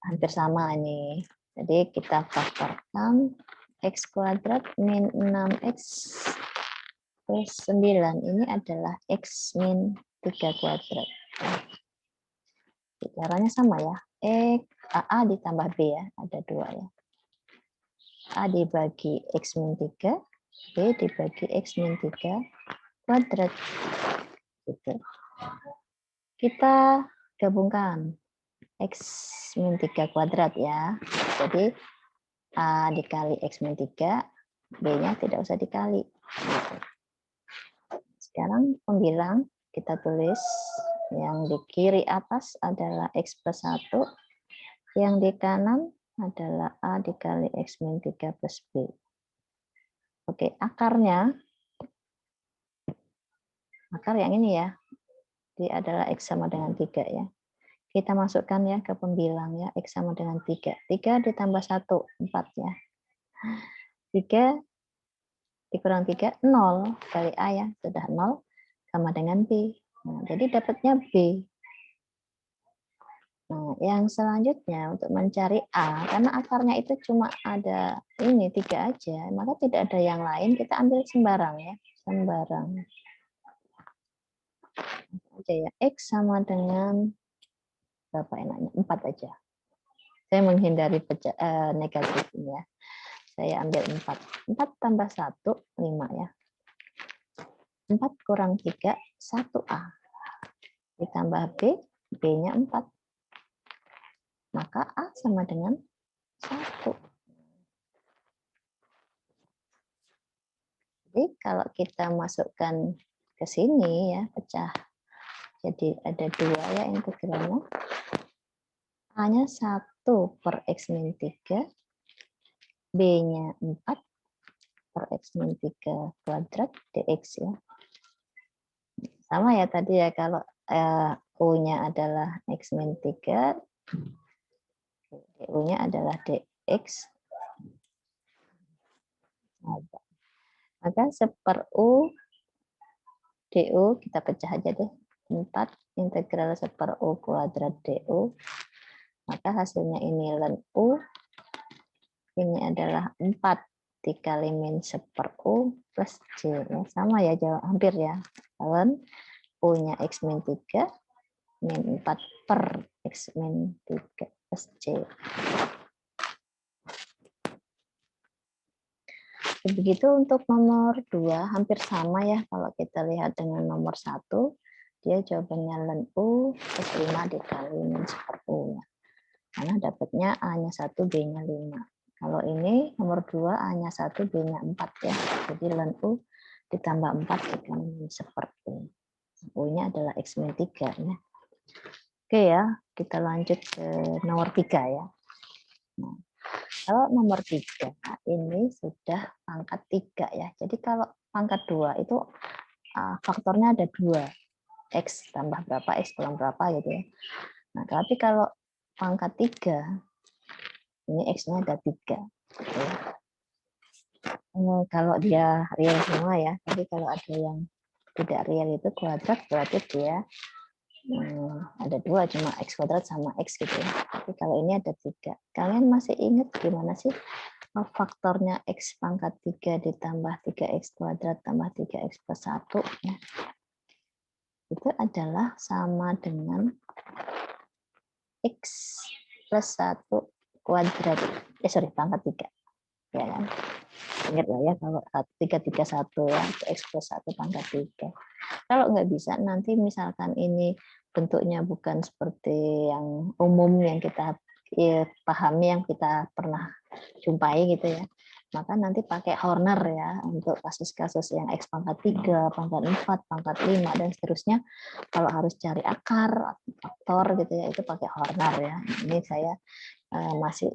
Hampir sama ini. Jadi kita faktorkan x kuadrat min 6x plus 9. Ini adalah x min 3 kuadrat. Caranya sama ya. A ditambah B ya. Ada 2 ya. A dibagi x min 3. B dibagi x min 3 kuadrat. Gitu. Kita gabungkan x min 3 kuadrat ya. Jadi A dikali x min 3, B-nya tidak usah dikali. Sekarang pembilang kita tulis yang di kiri atas adalah x plus 1, yang di kanan adalah A dikali x min 3 plus B. Oke, akarnya, akar yang ini ya, dia adalah x sama dengan 3 ya. Kita masukkan ya ke pembilang ya, x sama dengan 3. 3 ditambah 1, 4 ya. 3 dikurang 3, 0 kali A ya, sudah 0 sama dengan B. Nah, jadi dapatnya B. Nah, yang selanjutnya untuk mencari A, karena akarnya itu cuma ada ini 3 aja, maka tidak ada yang lain, kita ambil sembarang ya, sembarang. Aja ya, X sama dengan berapa enaknya? 4 aja. Saya menghindari negatif ini ya. Saya ambil 4. 4 tambah 1, 5 ya. 4 kurang 3, 1A. Ditambah B, B-nya 4. Maka A sama dengan 1. Jadi kalau kita masukkan ke sini ya, pecah. Jadi ada 2 ya integralnya. A-nya 1 per X min 3. B-nya 4 per X min 3 kuadrat dx ya. Sama ya tadi ya, kalau U-nya adalah X min 3, U-nya adalah dx. Maka 1/U du kita pecah aja deh. 4 integral 1/U kuadrat du. Maka hasilnya ini ln U. Ini adalah 4 dikali min 1/U plus J. Ya, sama ya, jawab hampir ya. Ln U-nya X min 3 min 4 per X min 3 plus J. Begitu untuk nomor 2, hampir sama ya kalau kita lihat dengan nomor 1. Dia jawabannya ln U plus 5 dikali min 1/U. Karena dapatnya A-nya 1, B-nya 5. Kalau ini nomor 2, A-nya 1, B-nya 4 ya. Jadi ln U ditambah 4 dikali min 1/U. U-nya adalah X min 3 ya. Oke ya, kita lanjut ke nomor 3 ya. Nah, kalau nomor 3 ini sudah pangkat 3 ya. Jadi kalau pangkat 2 itu faktornya ada 2. X tambah berapa, X kurang berapa gitu ya. Nah, tapi kalau pangkat 3, ini X-nya ada 3. Gitu ya. Kalau dia real semua ya. Tapi kalau ada yang tidak real itu kuadrat, berarti dia ada 2, cuma X kuadrat sama X gitu ya. Tapi kalau ini ada 3. Kalian masih ingat gimana sih faktornya X pangkat 3 ditambah 3X kuadrat tambah 3X plus 1 ya. Itu adalah sama dengan X plus 1 kuadrat. Pangkat 3. Ya kan? Ingat lah ya, kalau 3, 3, 1 ya, X plus 1 pangkat 3. Kalau nggak bisa, nanti misalkan ini bentuknya bukan seperti yang umum yang kita pahami, yang kita pernah jumpai gitu ya, maka nanti pakai Horner ya untuk kasus-kasus yang X pangkat 3, pangkat 4, pangkat 5, dan seterusnya. Kalau harus cari akar, faktor gitu ya, itu pakai Horner ya. Ini saya masih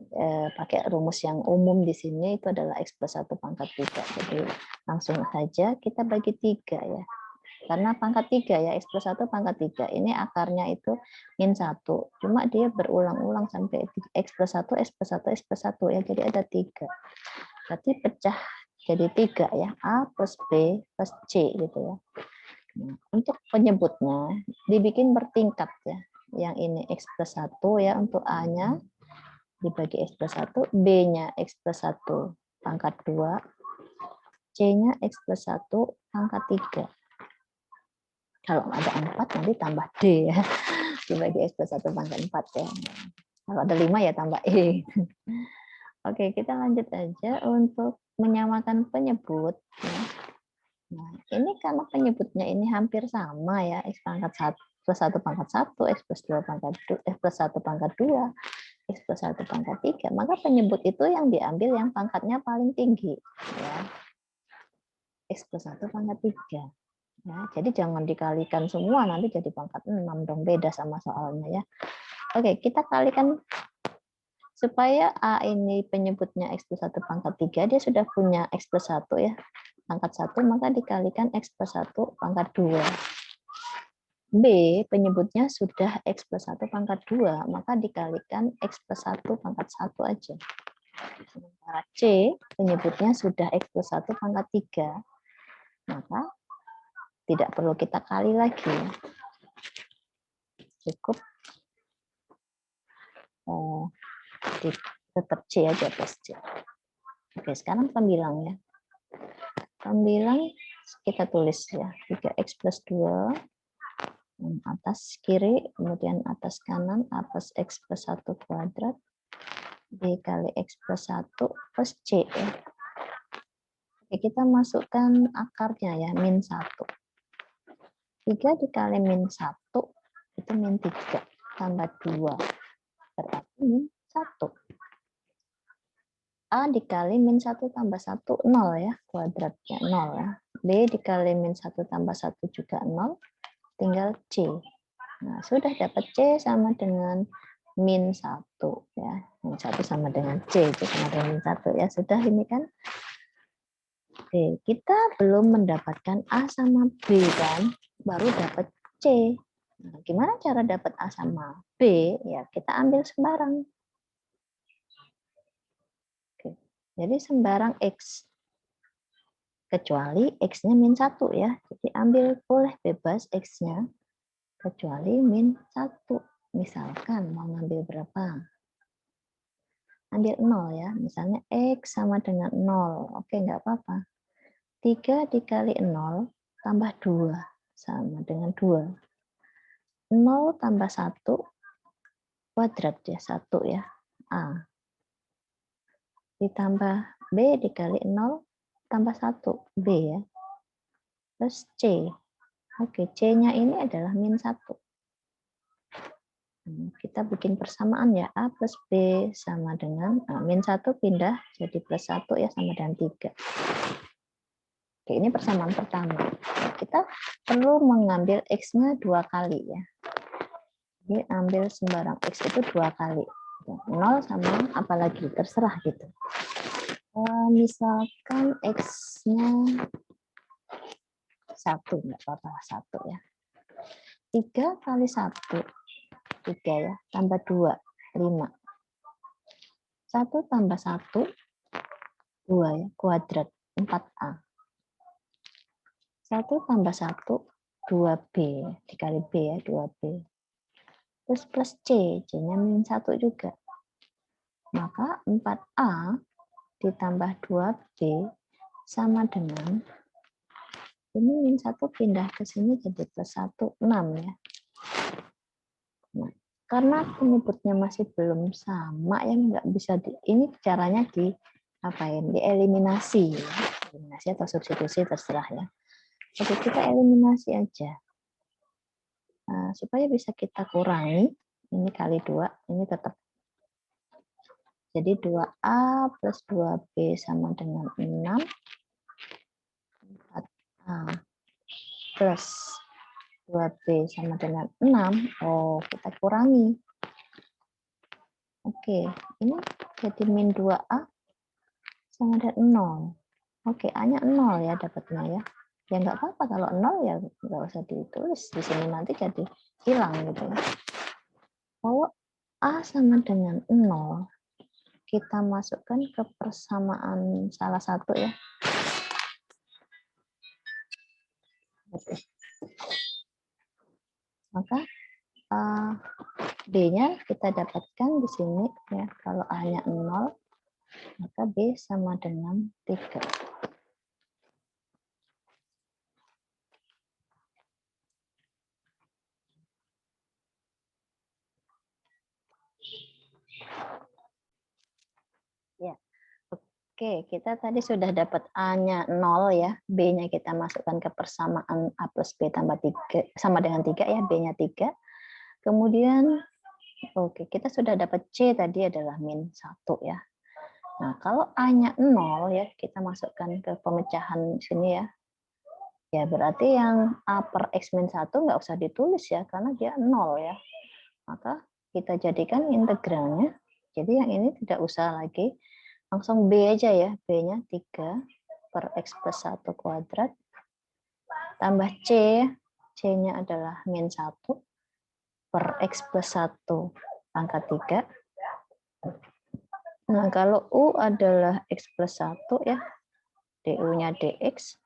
pakai rumus yang umum di sini, itu adalah X plus 1 pangkat 3. Jadi langsung saja kita bagi 3 ya. Karena pangkat 3 ya, X plus 1 pangkat 3. Ini akarnya itu min 1. Cuma dia berulang-ulang sampai X plus 1, X plus 1, X plus 1 ya. Jadi ada 3. Berarti pecah jadi 3 ya. A plus B plus C gitu ya. Nah, untuk penyebutnya dibikin bertingkat ya. Yang ini X plus 1 ya untuk A-nya dibagi X plus 1, B-nya X plus 1 pangkat 2, C-nya X plus 1 pangkat 3. Kalau ada 4 nanti tambah D ya. Dibagi X plus 1 pangkat 4 ya. Kalau ada 5 ya tambah E. Oke, kita lanjut aja untuk menyamakan penyebut. Nah, ini karena penyebutnya ini hampir sama ya, X pangkat 1 plus 1 pangkat 1, X plus 2 pangkat 2, X plus 1 pangkat 2, X plus 1 pangkat 3, maka penyebut itu yang diambil yang pangkatnya paling tinggi. Ya. X plus 1 pangkat 3. Ya, jadi jangan dikalikan semua, nanti jadi pangkat 6 dong, beda sama soalnya ya. Oke, kita kalikan supaya A ini penyebutnya X plus 1 pangkat 3, dia sudah punya X plus 1 ya, pangkat 1, maka dikalikan X plus 1 pangkat 2. B penyebutnya sudah X plus 1 pangkat 2, maka dikalikan X plus 1 pangkat 1 aja. Sementara C penyebutnya sudah X plus 1 pangkat 3, maka tidak perlu kita kali lagi. Cukup tetap C aja plus C. Oke, sekarang pembilang ya. Pembilang kita tulis ya, 3X plus 2, atas kiri, kemudian atas kanan, atas X plus 1 kuadrat, B kali X plus 1 plus C. Ya. Oke, kita masukkan akarnya ya, min 1. 3 dikali min 1, itu min 3, tambah 2, berarti min 1. A dikali min 1 tambah 1, 0 ya, kuadratnya 0 ya. B dikali min 1 tambah 1 juga 0, tinggal C. Nah, sudah dapat C sama dengan min 1 ya. Min 1 sama dengan C, itu sama dengan min 1 ya. Sudah ini kan. Oke, kita belum mendapatkan A sama B kan, baru dapat C. Nah, gimana cara dapat A sama B? Ya, kita ambil sembarang. Oke. Jadi sembarang X. Kecuali X-nya min 1 ya. Jadi ambil boleh bebas X-nya. Kecuali min 1. Misalkan mau ngambil berapa? Ambil 0 ya. Misalnya X sama dengan 0. Oke, nggak apa-apa. 3 dikali 0 tambah 2. Sama dengan 2. 0 tambah 1 kuadrat ya, 1 ya. A. Ditambah B dikali 0 tambah 1. B ya. Terus C. Oke, C-nya ini adalah min 1. Kita bikin persamaan ya, A plus B sama dengan, min 1 pindah jadi plus 1 ya, sama dengan 3. Oke, ini persamaan pertama. Kita perlu mengambil X-nya 2 kali ya. Jadi ambil sembarang X itu 2 kali. 0 sama apalagi, terserah gitu. Misalkan X-nya 1, nggak apa-apa, 1 ya. 3 kali 1. 3 ya, tambah 2, 5. 1 tambah 1, 2 ya, kuadrat, 4A. 1 tambah 1, 2B, dikali B ya, 2B. Terus plus C, C-nya min 1 juga. Maka 4A ditambah 2B sama dengan, ini min 1 pindah ke sini jadi plus 1, 6 ya. Nah, karena penyebutnya masih belum sama ya, nggak bisa ini caranya dieliminasi, eliminasi atau substitusi terserah ya. Oke, kita eliminasi aja supaya bisa kita kurangi, ini kali 2, ini tetap jadi 2A plus 2B sama dengan 6, 4A plus 2B sama dengan 6. Oh, kita kurangi. Oke, ini jadi min 2A sama dengan 0. Oke, A-nya 0 ya dapatnya ya. Ya nggak apa-apa, kalau 0 ya nggak usah ditulis. Di sini nanti jadi hilang gitu ya. Kalau A sama dengan 0, kita masukkan ke persamaan salah satu ya. Oke. maka B-nya kita dapatkan di sini ya. Kalau A-nya 0, maka B sama dengan 3. Ya. Oke, kita tadi sudah dapat A-nya 0 ya, B-nya kita masukkan ke persamaan A plus B tambah 3 sama dengan 3 ya, B-nya 3. Kemudian oke, kita sudah dapat C tadi adalah min 1 ya. Nah, kalau A-nya 0 ya, kita masukkan ke pemecahan sini ya. Ya, berarti yang A per X min 1 nggak usah ditulis ya, karena dia 0 ya. Maka kita jadikan integralnya. Jadi yang ini tidak usah lagi. Langsung B aja ya, B-nya 3 per X plus 1 kuadrat. Tambah C, C-nya adalah min 1 per X plus 1 pangkat 3. Nah, kalau U adalah X plus 1 ya, DU-nya DX,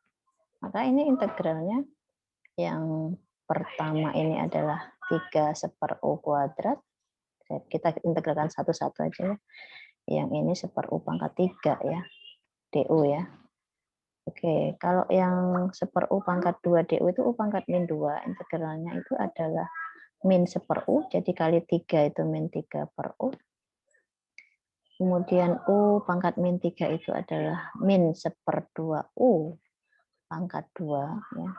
maka ini integralnya yang pertama ini adalah 3 seper U kuadrat. Kita integralkan satu-satu aja ya. Yang ini seper U pangkat 3 ya, DU ya. Oke, kalau yang seper U pangkat 2 DU itu U pangkat min 2, integralnya itu adalah min seper U, jadi kali 3 itu min 3 per U. Kemudian U pangkat min 3 itu adalah min seper 2 U pangkat 2. Ya.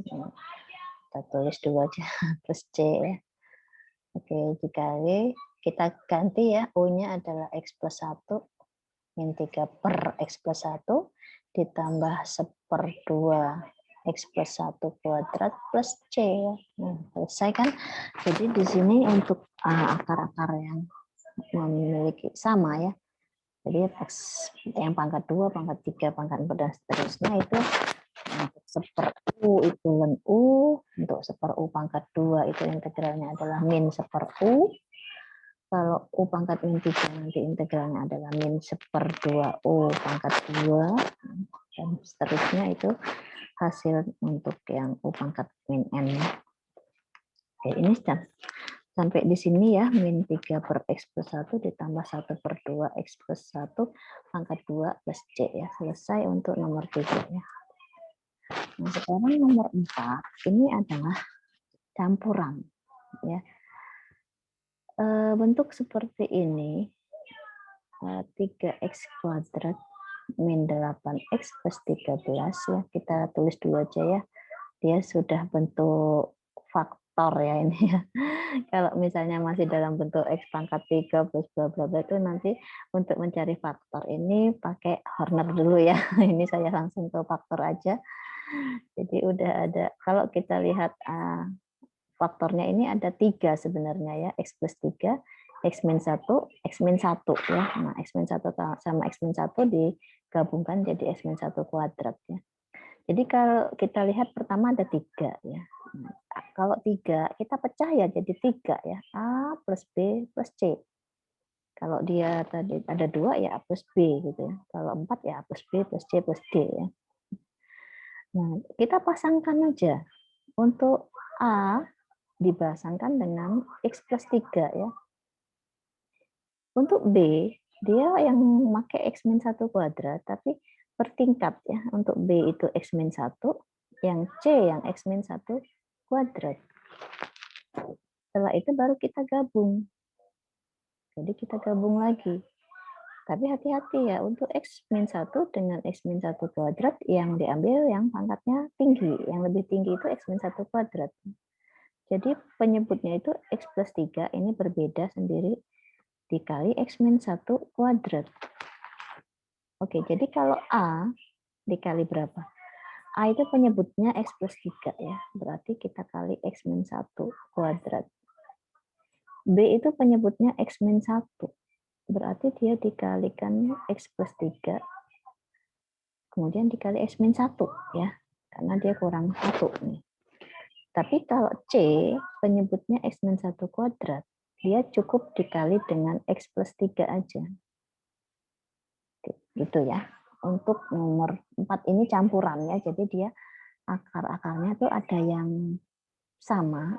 Kita tulis 2 aja, plus C. Ya. Oke, dikali, kita ganti ya, U-nya adalah X plus 1, min 3 per X plus 1, ditambah seper 2 X plus 1 kuadrat plus C. Nah, selesai kan? Jadi di sini untuk akar-akar yang memiliki sama ya. Jadi X yang pangkat 2, pangkat 3, pangkat 4, dan seterusnya itu untuk seper U itu ln U, untuk seper U pangkat 2 itu integralnya adalah min seper U. Kalau U pangkat min 3 nanti integralnya adalah min seper 2 U pangkat 2, dan seterusnya itu hasil untuk yang U pangkat min N. Oke, ini sampai di sini ya, min 3 per X plus 1 ditambah 1 per 2 X plus 1 pangkat 2 plus C ya. Selesai untuk nomor 3 ya. Nah, sekarang nomor 4 ini adalah campuran ya. Bentuk seperti ini 3x kuadrat min 8x plus 13 ya, kita tulis dulu aja ya, dia sudah bentuk faktor ya ini ya. Kalau misalnya masih dalam bentuk x pangkat 3 plus bla bla bla itu nanti untuk mencari faktor ini pakai Horner dulu ya. Ini saya langsung ke faktor aja. Jadi udah ada, kalau kita lihat faktornya ini ada 3 sebenarnya ya, x plus 3, x min 1, x min 1 ya. Nah, x min 1 sama x min 1 digabungkan jadi x min 1 kuadrat ya. Jadi kalau kita lihat pertama ada 3 ya. Nah, kalau 3 kita pecah ya jadi 3 ya, A plus B plus C. Kalau dia tadi ada 2 ya A plus B gitu ya. Kalau 4 ya A plus B plus C plus D ya. Nah, kita pasangkan aja. Untuk A dipasangkan dengan X plus 3 ya. Untuk B, dia yang memakai X min 1 kuadrat, tapi bertingkat ya. Untuk B itu X min 1, yang C yang X min 1 kuadrat. Setelah itu baru kita gabung. Jadi kita gabung lagi. Tapi hati-hati ya, untuk X min 1 dengan X min 1 kuadrat, yang diambil yang pangkatnya tinggi. Yang lebih tinggi itu X min 1 kuadrat. Jadi penyebutnya itu X plus 3 ini berbeda sendiri dikali X min 1 kuadrat. Oke, jadi kalau A dikali berapa? A itu penyebutnya X plus 3 ya, berarti kita kali X min 1 kuadrat. B itu penyebutnya X min 1, berarti dia dikalikan X plus 3, kemudian dikali X min 1 ya, karena dia kurang 1 nih. Tapi kalau C penyebutnya X min 1 kuadrat, dia cukup dikali dengan X plus 3 aja. Gitu ya. Untuk nomor 4 ini campuran ya, jadi dia akar-akarnya tuh ada yang sama,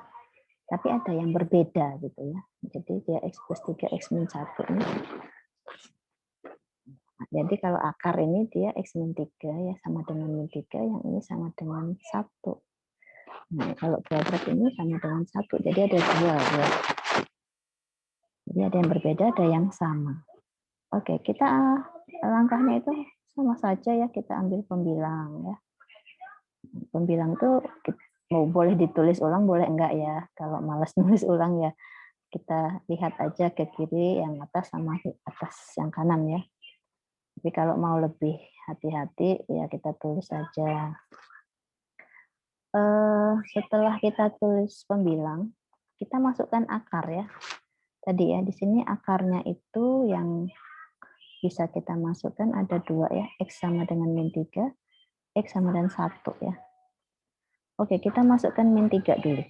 Tapi ada yang berbeda gitu ya. Jadi dia X plus 3, X min 1 ini. Nah, jadi kalau akar ini dia X min 3 ya sama dengan min 3, yang ini sama dengan 1. Nah, kalau kuadrat ini sama dengan 1, jadi ada 2 ya. Jadi ada yang berbeda, ada yang sama. Oke, kita langkahnya itu sama saja ya, kita ambil pembilang ya. Pembilang tuh mau boleh ditulis ulang, boleh enggak ya. Kalau malas nulis ulang ya, kita lihat aja ke kiri yang atas sama atas yang kanan ya. Tapi kalau mau lebih hati-hati ya kita tulis saja. Setelah kita tulis pembilang, kita masukkan akar ya. Tadi ya, di sini akarnya itu yang bisa kita masukkan ada 2 ya, X sama dengan min 3, X sama dengan 1 ya. Oke, kita masukkan min 3 dulu.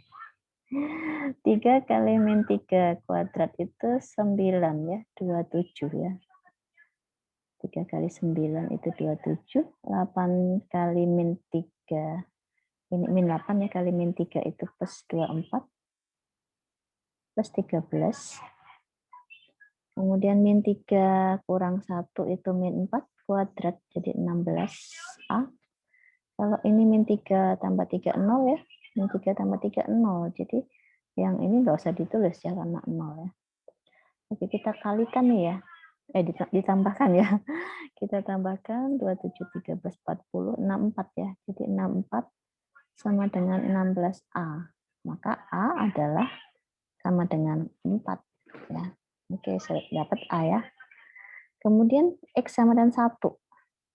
3 kali min 3 kuadrat itu 9 ya, 27 ya. 3 kali 9 itu 27, 8 kali min 3, ini min 8 ya, kali min 3 itu plus 24, plus 13. Kemudian min 3 kurang 1 itu min 4 kuadrat, jadi 16A. Kalau ini min 3 tambah 3, 0 ya. Min 3 tambah 3, 0. Jadi yang ini nggak usah ditulis ya, karena 0 ya. Oke, kita kalikan nih ya. Ditambahkan ya. Kita tambahkan 27, 13, 40, 64 ya. Jadi 64 sama dengan 16A. Maka A adalah sama dengan 4 ya. Oke, saya dapat A ya. Kemudian X sama dengan 1.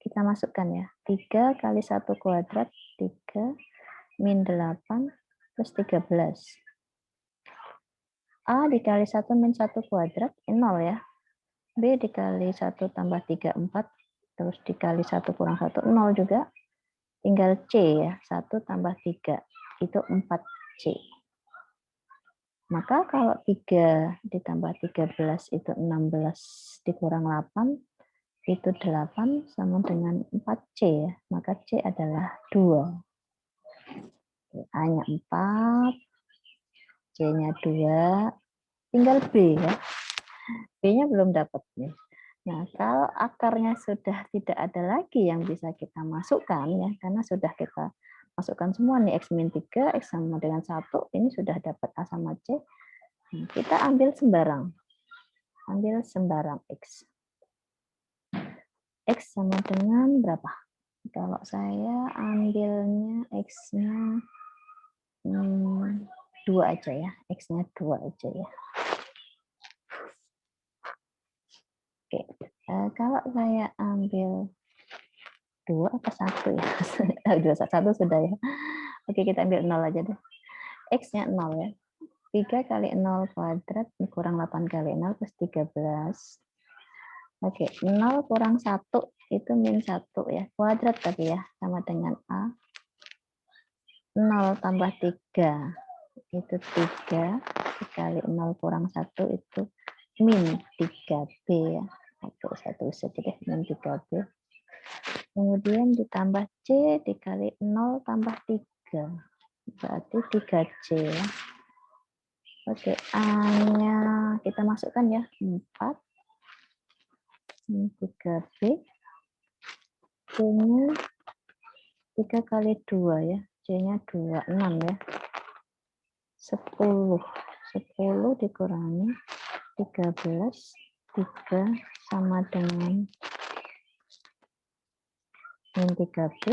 Kita masukkan ya. 3 kali 1 kuadrat, 3 min 8 plus 13. A dikali 1 min 1 kuadrat, 0 ya. B dikali 1 tambah 3, 4. Terus dikali 1 kurang 1, 0 juga. Tinggal C ya, 1 tambah 3. Itu 4C. Maka kalau 3 ditambah 13 itu 16 dikurang 8, itu 8 sama dengan 4C ya. Maka C adalah 2. A-nya 4, C-nya 2, tinggal B ya. B-nya belum dapat nih. Nah, kalau akarnya sudah tidak ada lagi yang bisa kita masukkan ya, karena sudah kita masukkan semua nih X min 3, X sama dengan 1, ini sudah dapat A sama C. Nah, kita ambil sembarang. Ambil sembarang X. X sama dengan berapa? Kalau saya ambilnya X-nya 2 aja ya. X-nya 2 aja ya. Oke. Kalau saya ambil 2 apa 1 ya? 2, 1 sudah ya. Oke, kita ambil 0 aja deh. X-nya 0 ya. 3 kali 0 kuadrat kurang 8 kali 0 plus 13. Oke, 0 kurang 1 itu min 1 ya. Kuadrat tapi ya, sama dengan A. 0 tambah 3 itu 3 dikali 0 kurang 1 itu min 3B ya. Satu saja deh, min 3B. Kemudian ditambah C dikali 0 tambah 3. Berarti 3C ya. Oke, A-nya kita masukkan ya, 4. Min 3B. C-nya 3 kali 2 ya. C-nya 2, 6 ya. 10. 10 dikurangi 13. 3 sama dengan min 3B.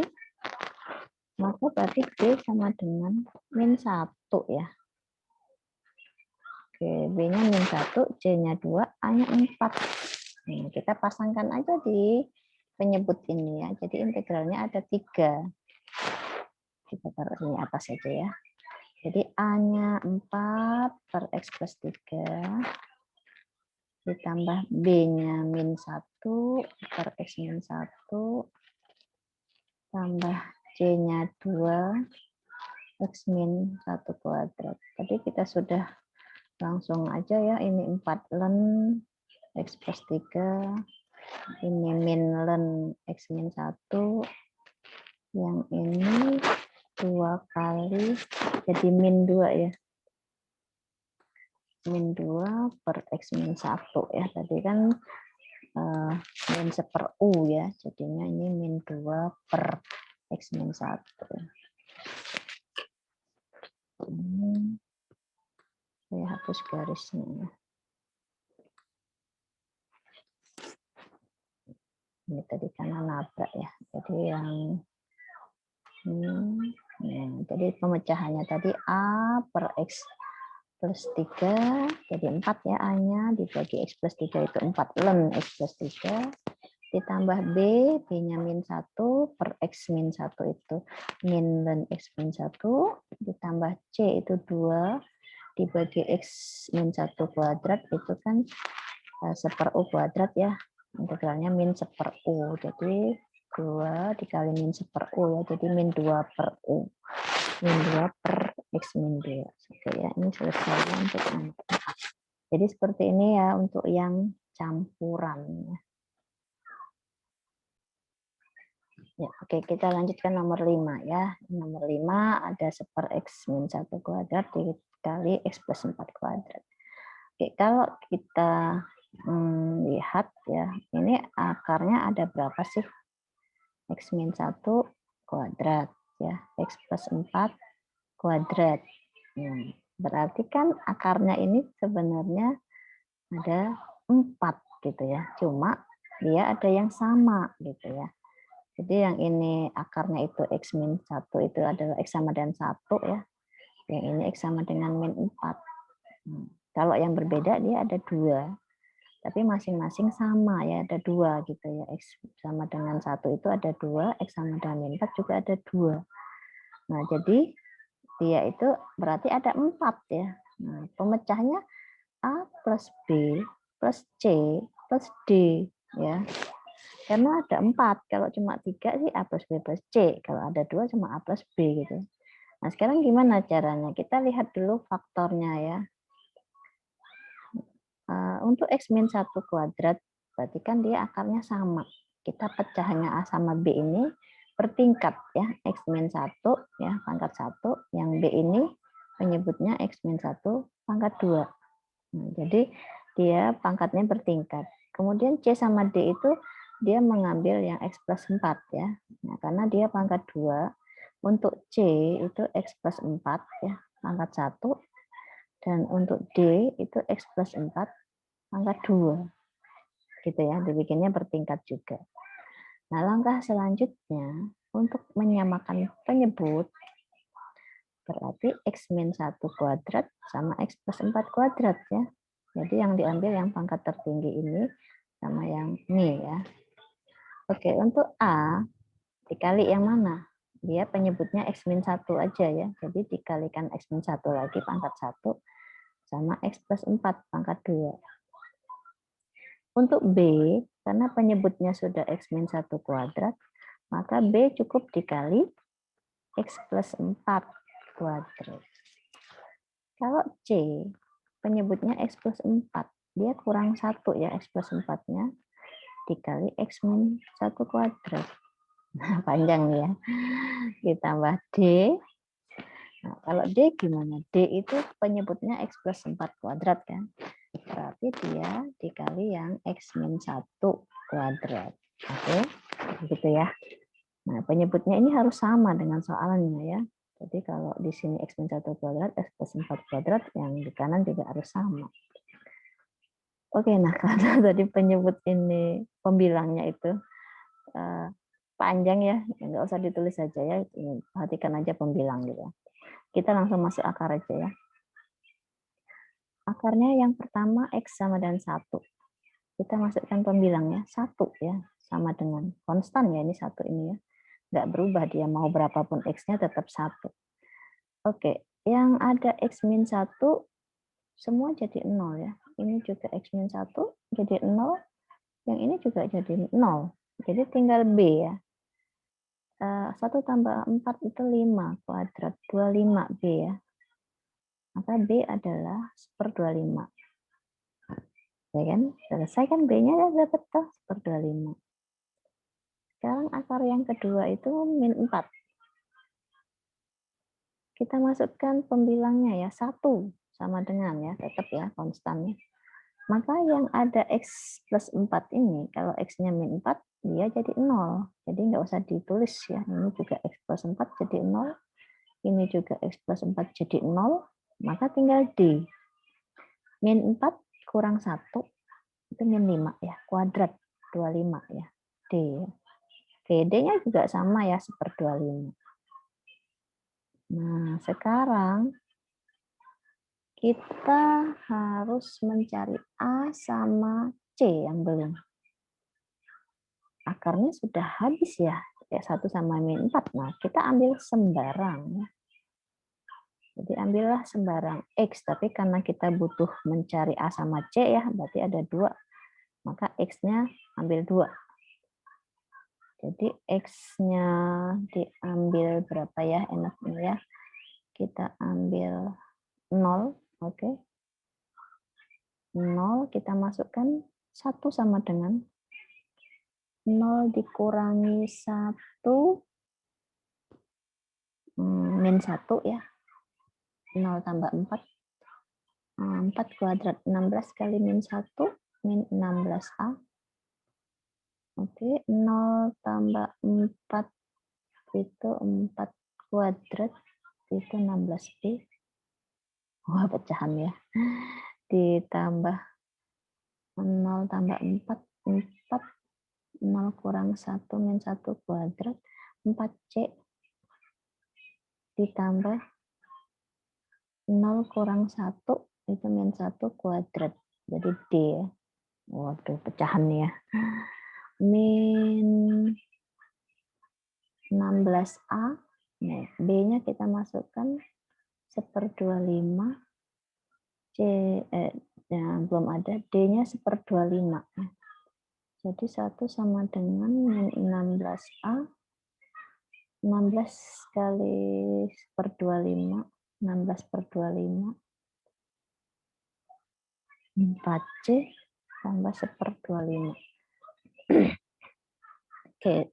Maka berarti B sama dengan min 1 ya. Oke, B-nya min 1, C-nya 2, A-nya 4. Nah, kita pasangkan aja di penyebut ini ya. Jadi integralnya ada 3. Kita taruh sini atas saja ya. Jadi A-nya 4 per X plus 3 ditambah B-nya min 1 per X min 1 tambah C-nya 2 X min 1 kuadrat. Tadi kita sudah langsung aja ya, ini 4 ln X plus 3, ini min ln X min 1, yang ini 2 kali, jadi min 2 ya. min 2 per X min 1 ya. Tadi kan min 1/U ya. Jadinya ini min 2 per X min 1. Saya hapus garisnya. Ini tadi karena nabrak ya. Jadi yang jadi pemecahannya tadi A per X plus 3, jadi 4 ya A-nya, dibagi X plus 3 itu 4 ln X plus 3, ditambah B, B-nya min 1 per X min 1 itu min ln X min 1, ditambah C itu 2, dibagi X min 1 kuadrat itu kan 1/U kuadrat ya, integralnya min 1/U, jadi 2 dikali min 1/U ya, jadi min 2 per U. Min 2 per X min 2. Oke ya, ini selesai untuk yang keempat. Jadi seperti ini ya untuk yang campuran. Ya, oke, kita lanjutkan nomor 5 ya. Nomor 5 ada 1/X min 1 kuadrat dikali X plus 4 kuadrat. Oke, kalau kita lihat ya, ini akarnya ada berapa sih? X min 1 kuadrat ya, X plus 4 kuadrat. Berarti kan akarnya ini sebenarnya ada 4 gitu ya. Cuma dia ada yang sama gitu ya. Jadi yang ini akarnya itu X min 1 itu adalah X sama dengan 1 ya. Yang ini X sama dengan min 4. Kalau yang berbeda dia ada 2. Tapi masing-masing sama ya, ada 2 gitu ya. X sama dengan 1 itu ada 2, X sama dengan min 4 juga ada 2. Nah, jadi dia itu berarti ada 4 ya. Nah, pemecahnya A plus B plus C plus D ya. Karena ada 4, kalau cuma 3 sih A plus B plus C. Kalau ada 2 cuma A plus B gitu. Nah, sekarang gimana caranya? Kita lihat dulu faktornya ya. Untuk X min 1 kuadrat, berarti kan dia akarnya sama. Kita pecahnya A sama B ini bertingkat ya. X min 1 ya, pangkat 1. Yang B ini penyebutnya X min 1 pangkat 2. Nah, jadi dia pangkatnya bertingkat. Kemudian C sama D itu dia mengambil yang X plus 4 ya. Nah, karena dia pangkat 2, untuk C itu X plus 4 ya, pangkat 1. Dan untuk D itu X plus 4 pangkat 2. Gitu ya, dibikinnya bertingkat juga. Nah, langkah selanjutnya untuk menyamakan penyebut berarti X min 1 kuadrat sama X plus 4 kuadrat ya. Jadi yang diambil yang pangkat tertinggi ini sama yang ini ya. Oke, untuk A dikali yang mana? Dia penyebutnya X min 1 aja ya. Jadi dikalikan X min 1 lagi pangkat 1 sama X plus 4 pangkat 2. Untuk B, karena penyebutnya sudah X min 1 kuadrat, maka B cukup dikali X plus 4 kuadrat. Kalau C, penyebutnya X plus 4, dia kurang 1 ya, X plus 4-nya, dikali X min 1 kuadrat. Nah, panjang ya. Ditambah D. Nah, kalau D gimana? D itu penyebutnya X plus 4 kuadrat kan. Berarti dia dikali yang X min 1 kuadrat. Oke, begitu ya. Nah, penyebutnya ini harus sama dengan soalnya ya. Jadi kalau di sini X min 1 kuadrat, X plus 4 kuadrat, yang di kanan juga harus sama. Oke, nah karena tadi penyebut ini pembilangnya itu panjang ya, nggak usah ditulis saja ya, perhatikan aja pembilang gitu. Kita langsung masuk akar aja ya. Akarnya yang pertama X sama dengan 1. Kita masukkan pembilangnya 1 ya, sama dengan konstan ya, ini 1 ini ya. Nggak berubah, dia mau berapapun X-nya tetap 1. Oke, yang ada X min 1 semua jadi 0 ya. Ini juga X min 1 jadi 0, yang ini juga jadi 0. Jadi tinggal B ya. 1 tambah 4 itu 5 kuadrat, 25B ya. Maka B adalah 1/25. Ya kan? Selesai kan B-nya dapat tuh 1/25. Sekarang akar yang kedua itu min 4. Kita masukkan pembilangnya ya, 1. sama dengan ya, tetap ya konstannya. Maka yang ada X plus 4 ini, kalau X-nya min 4, dia jadi 0. Jadi nggak usah ditulis ya. Ini juga X plus 4 jadi 0. Ini juga X plus 4 jadi 0. Maka tinggal D. Min 4 kurang 1, itu min 5 ya. Kuadrat 25 ya. D. Oke, D-nya juga sama ya, 1/25. Nah, sekarang kita harus mencari A sama C yang belum. Akarnya sudah habis ya, 1 sama min 4. Nah, kita ambil sembarang. Ya. Jadi ambillah sembarang X, tapi karena kita butuh mencari A sama C ya, berarti ada 2. Maka X-nya ambil 2. Jadi X-nya diambil berapa ya enaknya ya? Kita ambil 0, oke. 0 kita masukkan 1 sama dengan 0 dikurangi 1 min 1 ya. 0 tambah 4. 4 kuadrat 16 kali min 1 min 16A. Oke, 0 tambah 4 itu 4 kuadrat itu 16B. Wah, pecahan ya. Ditambah 0 tambah 4, 0 kurang 1 min 1 kuadrat, 4C. Ditambah 0 kurang 1, itu min 1 kuadrat. Jadi D ya. Waduh, pecahan ya. Min 16A. Nah, B-nya kita masukkan 1/25. Belum ada. D-nya 1/25. Jadi 1 sama dengan min 16A. 16 kali 1/25. 16/25. 4C tambah 1/25. Oke,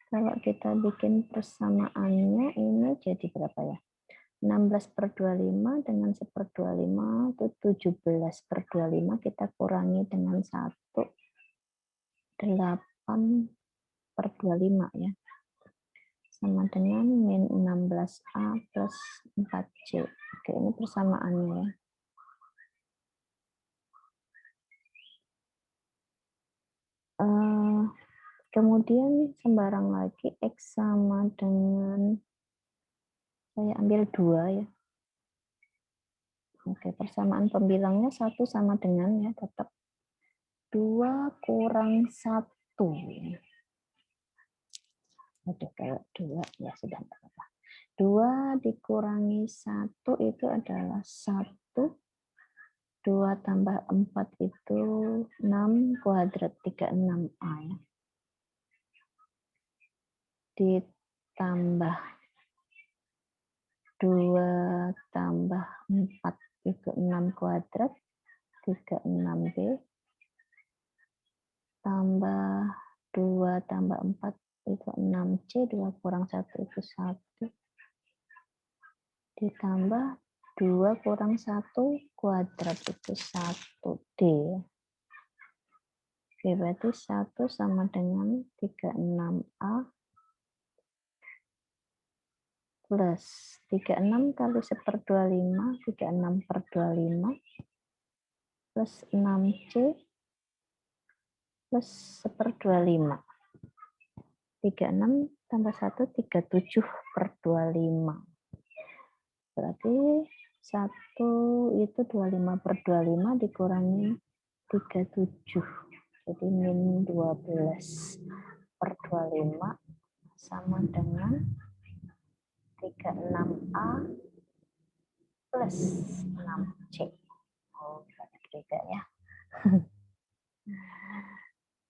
kalau kita bikin persamaannya ini jadi berapa ya? 16/25 dengan 1/25 itu 17/25, kita kurangi dengan 1, 8/25 ya. Sama dengan min 16A plus 4C. Oke, ini persamaannya ya. Kemudian sembarang lagi X sama dengan, saya ambil 2 ya. Oke, persamaan pembilangnya 1 sama dengan ya, tetap 2 kurang 1. Oke, kalau 2 ya sudah enggak apa-apa. 2 dikurangi 1 itu adalah 1. 2 tambah 4 itu 6 kuadrat 36A ya. Ditambah 2 tambah 4 itu 6 kuadrat 36B. Tambah 2 tambah 4 itu 6C, 2 kurang 1 itu 1. Ditambah 2 kurang 1 kuadrat itu 1D. Oke, berarti 1 sama dengan 36A plus 36 kali 1/25, 36/25 plus 6C plus 1/25. 36 tambah 1, 37/25. Berarti 1 itu 25/25 dikurangi 37. Jadi min 12/25 sama dengan 36A plus 6C. Oh, banyak juga ya.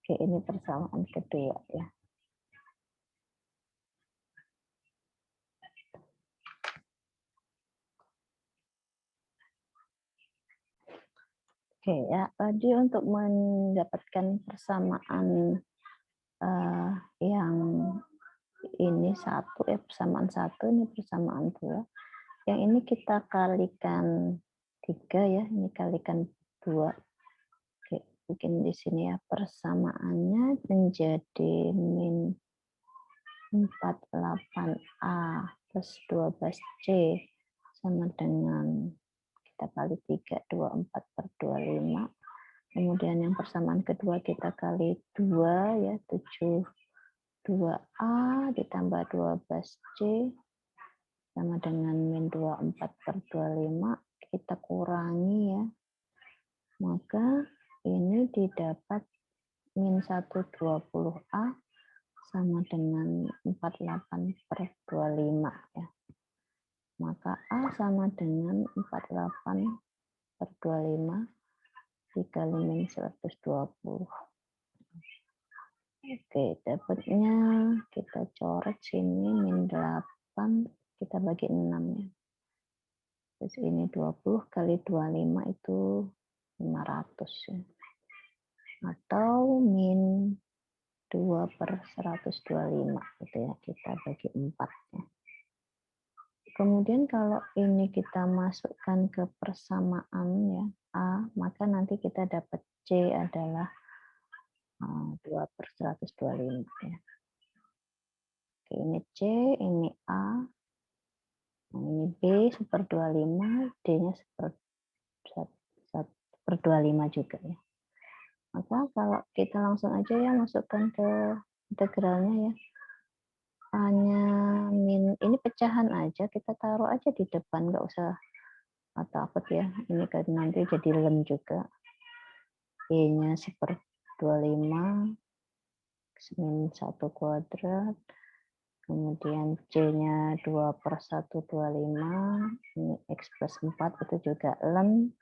Oke, ini persamaan kedua ya. Oke ya, tadi untuk mendapatkan persamaan yang ini 1, persamaan 1, ini persamaan 2. Yang ini kita kalikan 3 ya, ini kalikan 2. Oke, bikin di sini ya, persamaannya menjadi min 48A plus 12C sama dengan kita kali 3, 24/25. Kemudian yang persamaan kedua kita kali 2 ya, 72A ditambah 12C sama dengan min 24/25. Kita kurangi ya. Maka ini didapat min 120A sama dengan 48/25 ya. Maka A sama dengan 48/25 dikali min 120. Oke, dapatnya kita coret sini min 8, kita bagi 6 ya. Terus ini 20 kali 25 itu 500 ya. Atau min 2/125 gitu ya, kita bagi 4 ya. Kemudian kalau ini kita masukkan ke persamaan ya A, maka nanti kita dapat C adalah 2/125 ya. Oke, ini C, ini A, ini B 1/25, D-nya 1/25 juga ya. Maka kalau kita langsung aja ya masukkan ke integralnya ya. Hanya min, ini pecahan aja, kita taruh aja di depan, nggak usah takut ya. Ini kan nanti jadi lem juga. E-nya 1/25 min 1 kuadrat. Kemudian C-nya 2/125. Ini X plus 4 itu juga lem.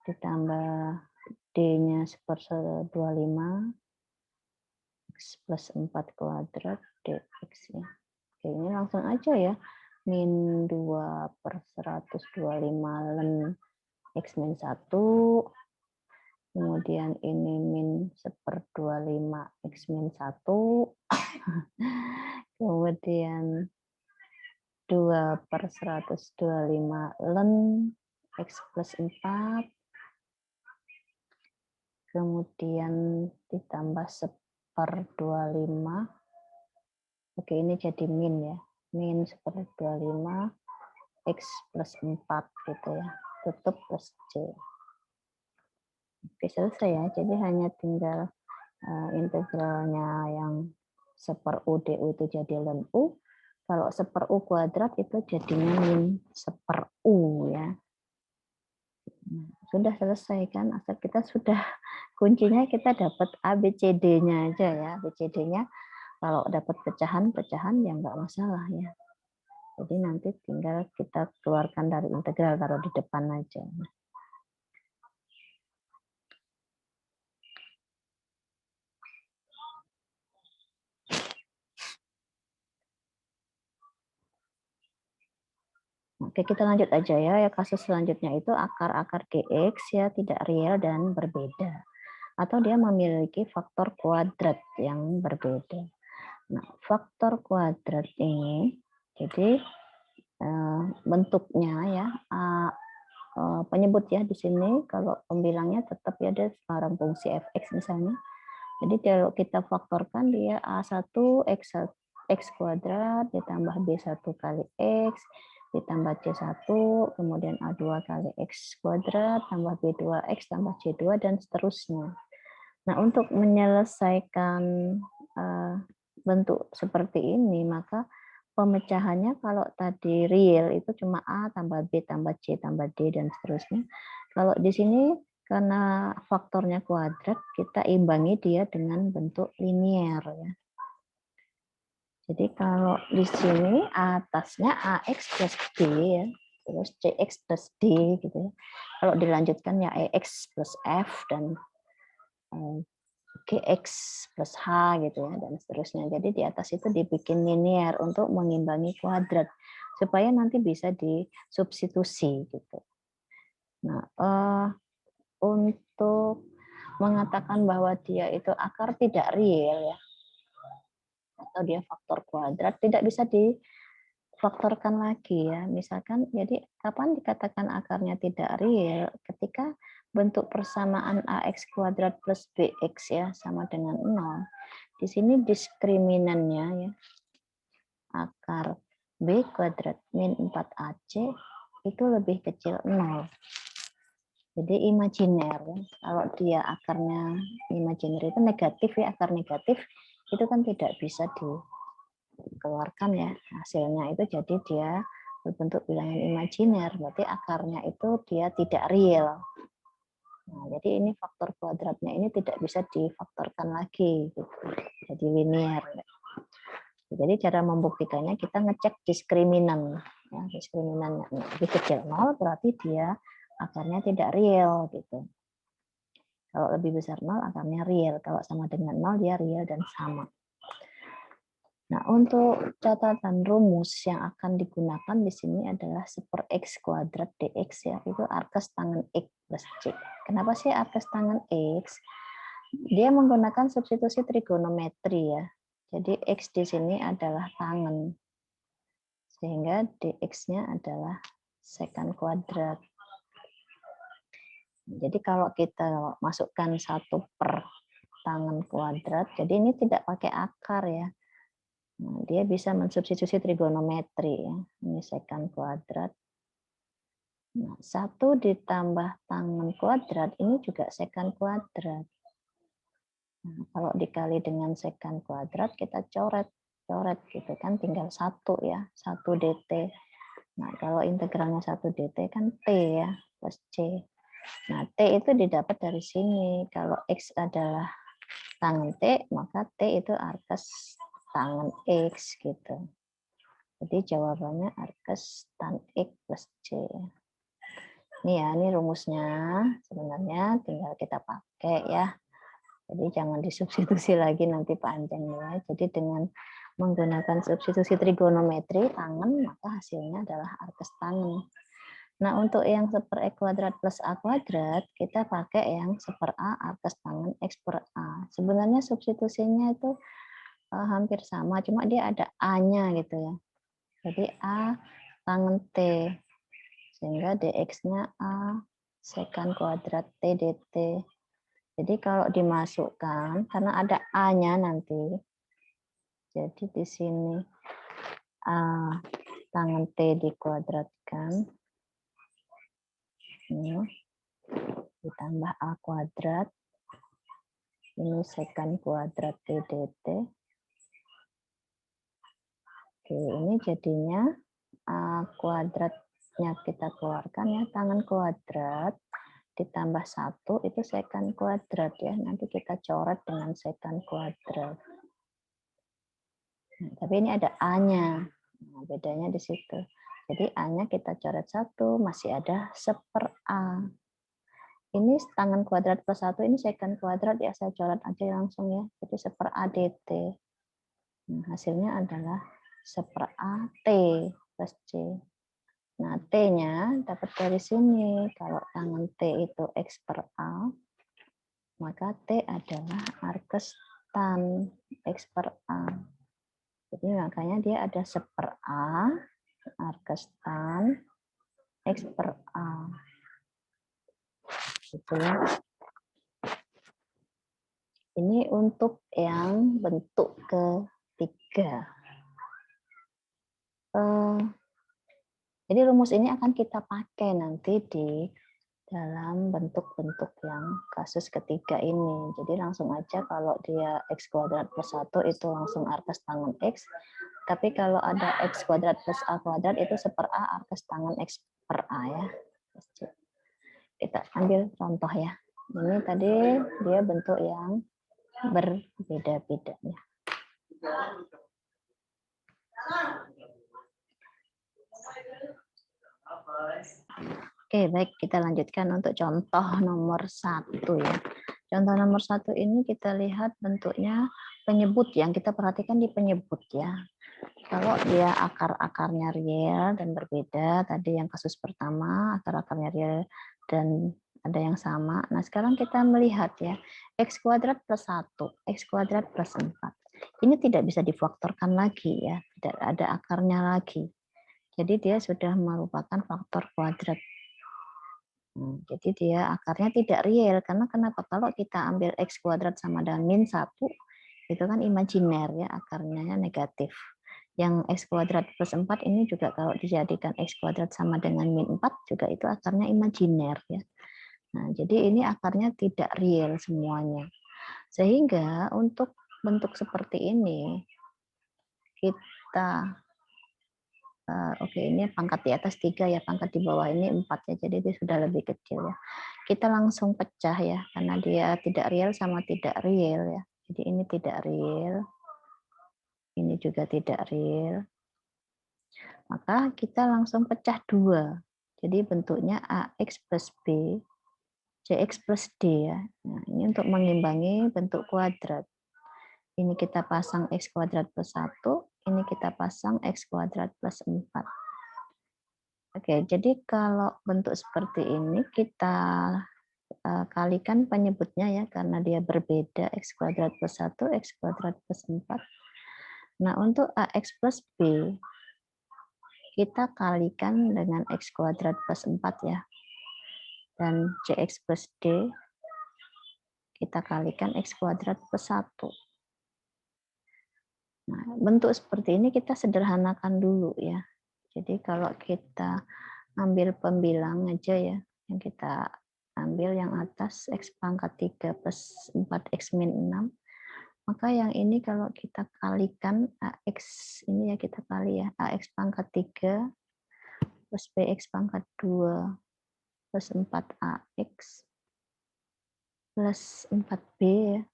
Ditambah D-nya 1/25. X plus 4 kuadrat dx ya. Oke, ini langsung aja ya. Min 2/125 ln X min 1. Kemudian ini min 1/25 X min 1. Kemudian 2/125 ln X plus 4. Kemudian ditambah 1/25. Oke, ini jadi min ya. Min 1/25 X plus 4 gitu ya. Tutup plus C. Oke, selesai ya. Jadi hanya tinggal integralnya yang 1/U du itu jadi ln U. Kalau 1/U kuadrat itu jadinya min 1/U ya. Sudah selesai kan? Asal kita sudah, kuncinya kita dapat ABCD-nya aja ya. ABCD-nya kalau dapat pecahan-pecahan ya nggak masalah ya. Jadi nanti tinggal kita keluarkan dari integral, taruh di depan aja. Oke, kita lanjut aja ya. Kasus selanjutnya itu akar-akar dx ya tidak real dan berbeda. Atau dia memiliki faktor kuadrat yang berbeda. Nah, faktor kuadrat ini, jadi bentuknya ya, penyebut ya di sini, kalau pembilangnya tetap ya ada sekarang fungsi fx misalnya. Jadi kalau kita faktorkan dia A1 X kuadrat ditambah B1 kali X ditambah C1, kemudian A2 kali X kuadrat tambah B2X tambah C2 dan seterusnya. Nah, untuk menyelesaikan bentuk seperti ini, maka pemecahannya kalau tadi real itu cuma A tambah B tambah C tambah D dan seterusnya. Kalau di sini karena faktornya kuadrat, kita imbangi dia dengan bentuk linier ya. Jadi kalau di sini atasnya AX plus D ya, terus CX plus D gitu ya. Kalau dilanjutkan ya EX plus F dan GX plus H gitu ya, dan seterusnya. Jadi di atas itu dibikin linear untuk mengimbangi kuadrat supaya nanti bisa disubstitusi gitu. Nah, untuk mengatakan bahwa dia itu akar tidak real ya, atau dia faktor kuadrat, tidak bisa faktorkan lagi ya. Misalkan, jadi kapan dikatakan akarnya tidak real? Ketika bentuk persamaan AX kuadrat plus BX ya sama dengan 0. Di sini diskriminannya ya, akar B kuadrat min 4AC itu lebih kecil 0. Jadi imajiner ya. Kalau dia akarnya imajiner itu negatif ya, akar negatif itu kan tidak bisa dikeluarkan ya hasilnya, itu jadi dia berbentuk bilangan imajiner, berarti akarnya itu dia tidak real. Nah, jadi ini faktor kuadratnya ini tidak bisa difaktorkan lagi gitu. Jadi linear. Jadi cara membuktikannya kita ngecek diskriminan ya, diskriminannya lebih kecil 0 berarti dia akarnya tidak real gitu. Kalau lebih besar 0 akarnya real, kalau sama dengan 0 dia real dan sama. Nah, untuk catatan rumus yang akan digunakan di sini adalah 1/x kuadrat dx ya, itu arkes tangen x plus c. Kenapa sih arkes tangen x? Dia menggunakan substitusi trigonometri ya. Jadi x di sini adalah tangen. Sehingga dx-nya adalah secant kuadrat. Jadi kalau kita masukkan 1 per tangen kuadrat, jadi ini tidak pakai akar ya. Nah, dia bisa mensubstitusi trigonometri ya. Ini secant kuadrat. Nah, 1 ditambah tangen kuadrat ini juga secant kuadrat. Nah, kalau dikali dengan secant kuadrat kita coret gitu kan, tinggal 1 ya, 1 dt. Nah, kalau integralnya 1 dt kan t ya, plus c. Nah, t itu didapat dari sini. Kalau x adalah tangen t, maka t itu arkes tangen x gitu. Jadi jawabannya arkes tan x plus c. Ini ya, ini rumusnya. Sebenarnya tinggal kita pakai ya. Jadi jangan disubstitusi lagi nanti panjang ya. Jadi dengan menggunakan substitusi trigonometri tangen, maka hasilnya adalah arkes tangen. Nah, untuk yang 1/e kuadrat plus a kuadrat, kita pakai yang 1/a arkes tangen x per a. Sebenarnya substitusinya itu hampir sama, cuma dia ada a-nya gitu ya. Jadi a tangen t, sehingga dx-nya a secant kuadrat t dt. Jadi kalau dimasukkan, karena ada a-nya nanti, jadi di sini a tangen t dikuadratkan, ini ditambah a kuadrat, ini secant kuadrat t dt. Oke, ini jadinya a kuadratnya kita keluarkan ya, tangen kuadrat ditambah 1 itu secant kuadrat ya. Nanti kita coret dengan secant kuadrat. Nah, tapi ini ada a-nya. Nah, bedanya di situ. Jadi a-nya kita coret 1, masih ada 1/a. Ini tangen kuadrat plus 1, ini secant kuadrat ya, saya coret aja langsung ya. Jadi 1/a dt. Nah, hasilnya adalah 1/a t plus c. Nah, t-nya dapat dari sini. Kalau tangen t itu x per a, maka t adalah arkes tan x per a. Jadi makanya dia ada 1/a arkes tan x per a. Gitu ya. Ini untuk yang bentuk ketiga. Jadi rumus ini akan kita pakai nanti di dalam bentuk-bentuk yang kasus ketiga ini. Jadi langsung aja kalau dia x kuadrat plus 1 itu langsung arkes tangen x. Tapi kalau ada x kuadrat plus a kuadrat itu 1/a arkes tangen x per a ya. Kita ambil contoh ya. Ini tadi dia bentuk yang berbeda-beda ya. Oke, baik, kita lanjutkan untuk contoh nomor 1 ya. Contoh nomor 1 ini kita lihat bentuknya penyebut, yang kita perhatikan di penyebut ya. Kalau dia akar-akarnya real dan berbeda, tadi yang kasus pertama akar-akarnya real dan ada yang sama. Nah, sekarang kita melihat ya, x kuadrat plus 1, x kuadrat plus 4. Ini tidak bisa difaktorkan lagi ya, tidak ada akarnya lagi. Jadi dia sudah merupakan faktor kuadrat. Jadi dia akarnya tidak real. Karena kenapa? Kalau kita ambil X kuadrat sama dengan min 1, itu kan imajiner ya, akarnya negatif. Yang X kuadrat plus 4 ini juga kalau dijadikan X kuadrat sama dengan min 4, juga itu akarnya imajiner ya. Nah, jadi ini akarnya tidak real semuanya. Sehingga untuk bentuk seperti ini, kita oke, ini pangkat di atas 3 ya, pangkat di bawah ini 4 ya, jadi dia sudah lebih kecil ya. Kita langsung pecah ya, karena dia tidak real sama tidak real ya. Jadi ini tidak real, ini juga tidak real. Maka kita langsung pecah 2. Jadi bentuknya AX plus B, CX plus D ya. Nah, ini untuk mengimbangi bentuk kuadrat. Ini kita pasang X kuadrat plus 1, ini kita pasang X kuadrat plus 4. Oke, jadi kalau bentuk seperti ini kita kalikan penyebutnya ya, karena dia berbeda, X kuadrat plus 1, X kuadrat plus 4. Nah, untuk AX plus B, kita kalikan dengan X kuadrat plus 4 ya. Dan CX plus D, kita kalikan X kuadrat plus 1. Nah, bentuk seperti ini kita sederhanakan dulu ya. Jadi kalau kita ambil pembilang aja ya, yang kita ambil yang atas X pangkat 3 plus 4X min 6, maka yang ini kalau kita kalikan AX, ini ya kita kali ya, AX pangkat 3 plus BX pangkat 2 plus 4AX plus 4B ya.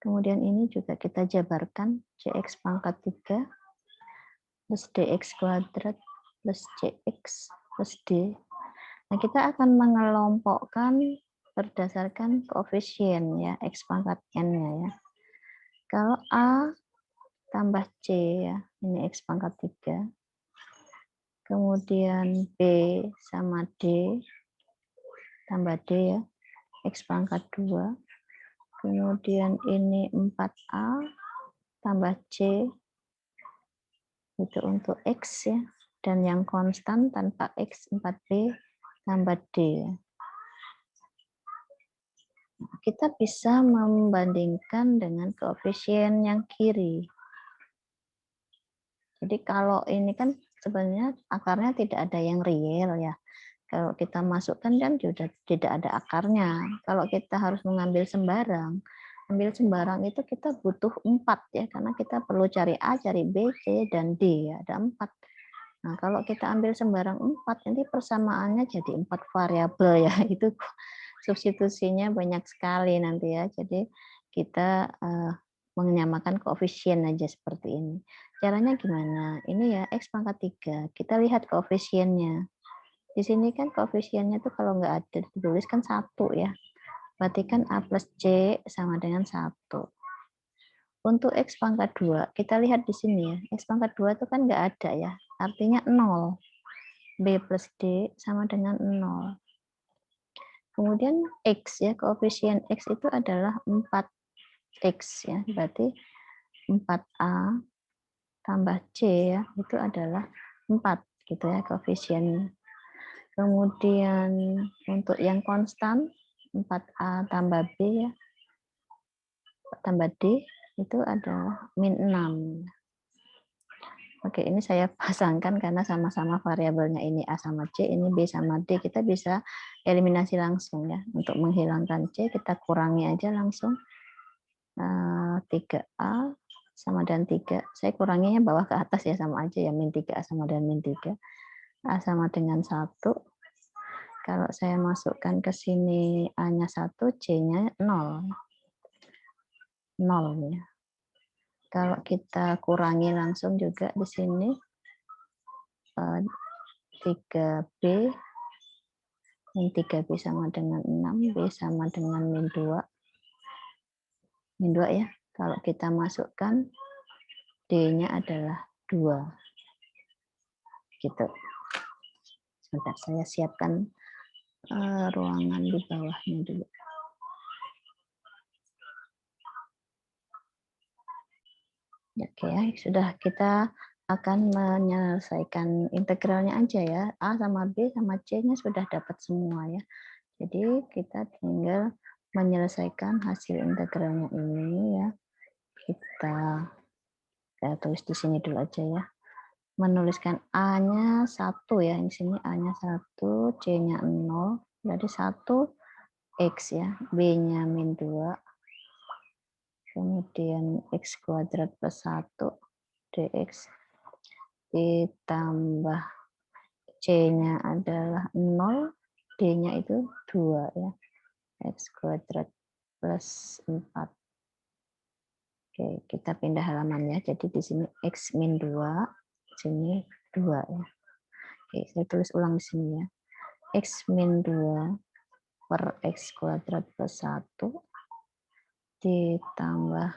Kemudian ini juga kita jabarkan CX pangkat 3 plus DX kuadrat plus CX plus D. Nah, kita akan mengelompokkan berdasarkan koefisien ya, X pangkat N-nya ya. Kalau A tambah C ya, ini X pangkat 3. Kemudian B sama D tambah D ya, X pangkat 2. Kemudian ini 4A tambah C, itu untuk X ya. Dan yang konstan tanpa X 4B tambah D. Kita bisa membandingkan dengan koefisien yang kiri. Jadi kalau ini kan sebenarnya akarnya tidak ada yang real ya. Kalau kita masukkan kan sudah tidak ada akarnya. Kalau kita harus mengambil sembarang, ambil sembarang itu kita butuh 4 ya, karena kita perlu cari A, cari B, C, dan D ya, ada 4. Nah, kalau kita ambil sembarang 4, nanti persamaannya jadi 4 variabel ya. Itu substitusinya banyak sekali nanti ya. Jadi kita menyamakan koefisien aja seperti ini. Caranya gimana? Ini ya X pangkat 3. Kita lihat koefisiennya. Di sini kan koefisiennya tuh kalau nggak ada ditulis kan 1 ya. Berarti kan A plus C sama dengan 1. Untuk X pangkat 2, kita lihat di sini ya. X pangkat 2 itu kan nggak ada ya. Artinya 0. B plus D sama dengan 0. Kemudian X ya, koefisien X itu adalah 4X ya. Berarti 4A tambah C ya, itu adalah 4 gitu ya koefisiennya. Kemudian untuk yang konstan 4A tambah B ya, tambah D itu adalah min 6. Oke, ini saya pasangkan karena sama-sama variabelnya ini A sama C, ini B sama D. Kita bisa eliminasi langsung ya. Untuk menghilangkan C, kita kurangi aja langsung. 3A sama dengan 3. Saya kuranginya bawah ke atas ya, sama aja ya, min 3A sama dengan min 3. A sama dengan 1. Kalau saya masukkan ke sini A-nya 1, C-nya 0. 0 ya. Kalau kita kurangi langsung juga di sini 3B, min 3B sama dengan 6, B sama dengan min 2. Min 2 ya. Kalau kita masukkan D-nya adalah 2. Gitu. Sebentar, saya siapkan ruangan di bawahnya dulu. Oke ya, sudah kita akan menyelesaikan integralnya aja ya. A sama B sama C-nya sudah dapat semua ya. Jadi kita tinggal menyelesaikan hasil integralnya ini ya. Kita tulis di sini dulu aja ya. Menuliskan A-nya 1 ya. Di sini A-nya 1, C-nya 0. Jadi 1 X ya. B-nya min 2. Kemudian X kuadrat plus 1 dx ditambah C-nya adalah 0, D-nya itu 2 ya. X kuadrat plus 4. Oke, kita pindah halaman ya. Jadi di sini X min 2, di sini 2 ya. Oke, saya tulis ulang di sini ya. X min 2 per X kuadrat plus 1 ditambah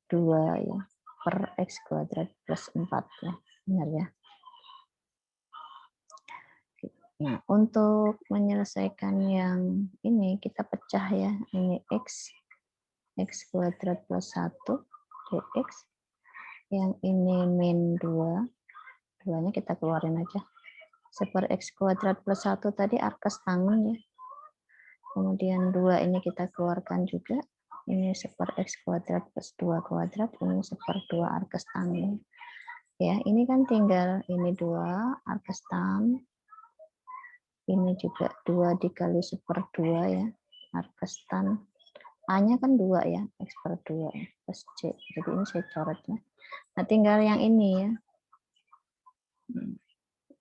2 ya per X kuadrat plus 4 ya. Benar ya. Nah, untuk menyelesaikan yang ini kita pecah ya. Ini X kuadrat plus 1 dx. Yang ini min 2. 2-nya kita keluarin aja. Seper X kuadrat plus 1 tadi arkes tangan ya. Kemudian 2 ini kita keluarkan juga. Ini seper X kuadrat plus 2 kuadrat. Ini seper 2 arkes tangan. Ya, ini kan tinggal ini 2 arkes tangan. Ini juga 2 dikali seper 2 ya. Arkes tan. A-nya kan 2 ya. X per 2 plus C. Jadi ini saya coret ya. Nah, tinggal yang ini ya.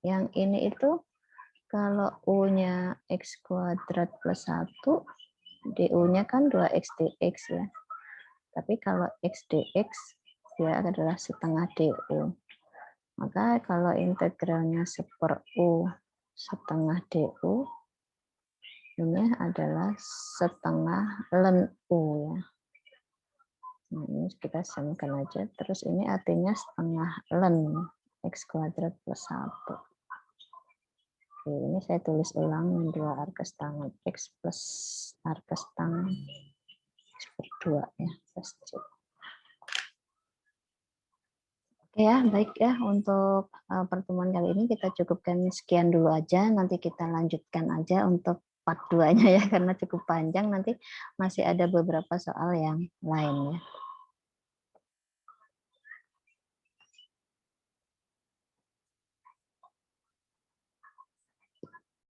Yang ini itu kalau U-nya X kuadrat plus 1, DU-nya kan 2X dx ya. Tapi kalau X dx, dia adalah setengah DU. Maka kalau integralnya seper U setengah DU, ini adalah setengah ln U ya. Nah, ini kita samakan aja. Terus ini artinya setengah ln X kuadrat plus 1. Oke, ini saya tulis ulang min 2 arkes tangan X plus arkes tangan X per 2 ya, plus C. Oke ya, baik ya, untuk pertemuan kali ini kita cukupkan sekian dulu aja. Nanti kita lanjutkan aja untuk part 2-nya ya, karena cukup panjang. Nanti masih ada beberapa soal yang lain ya.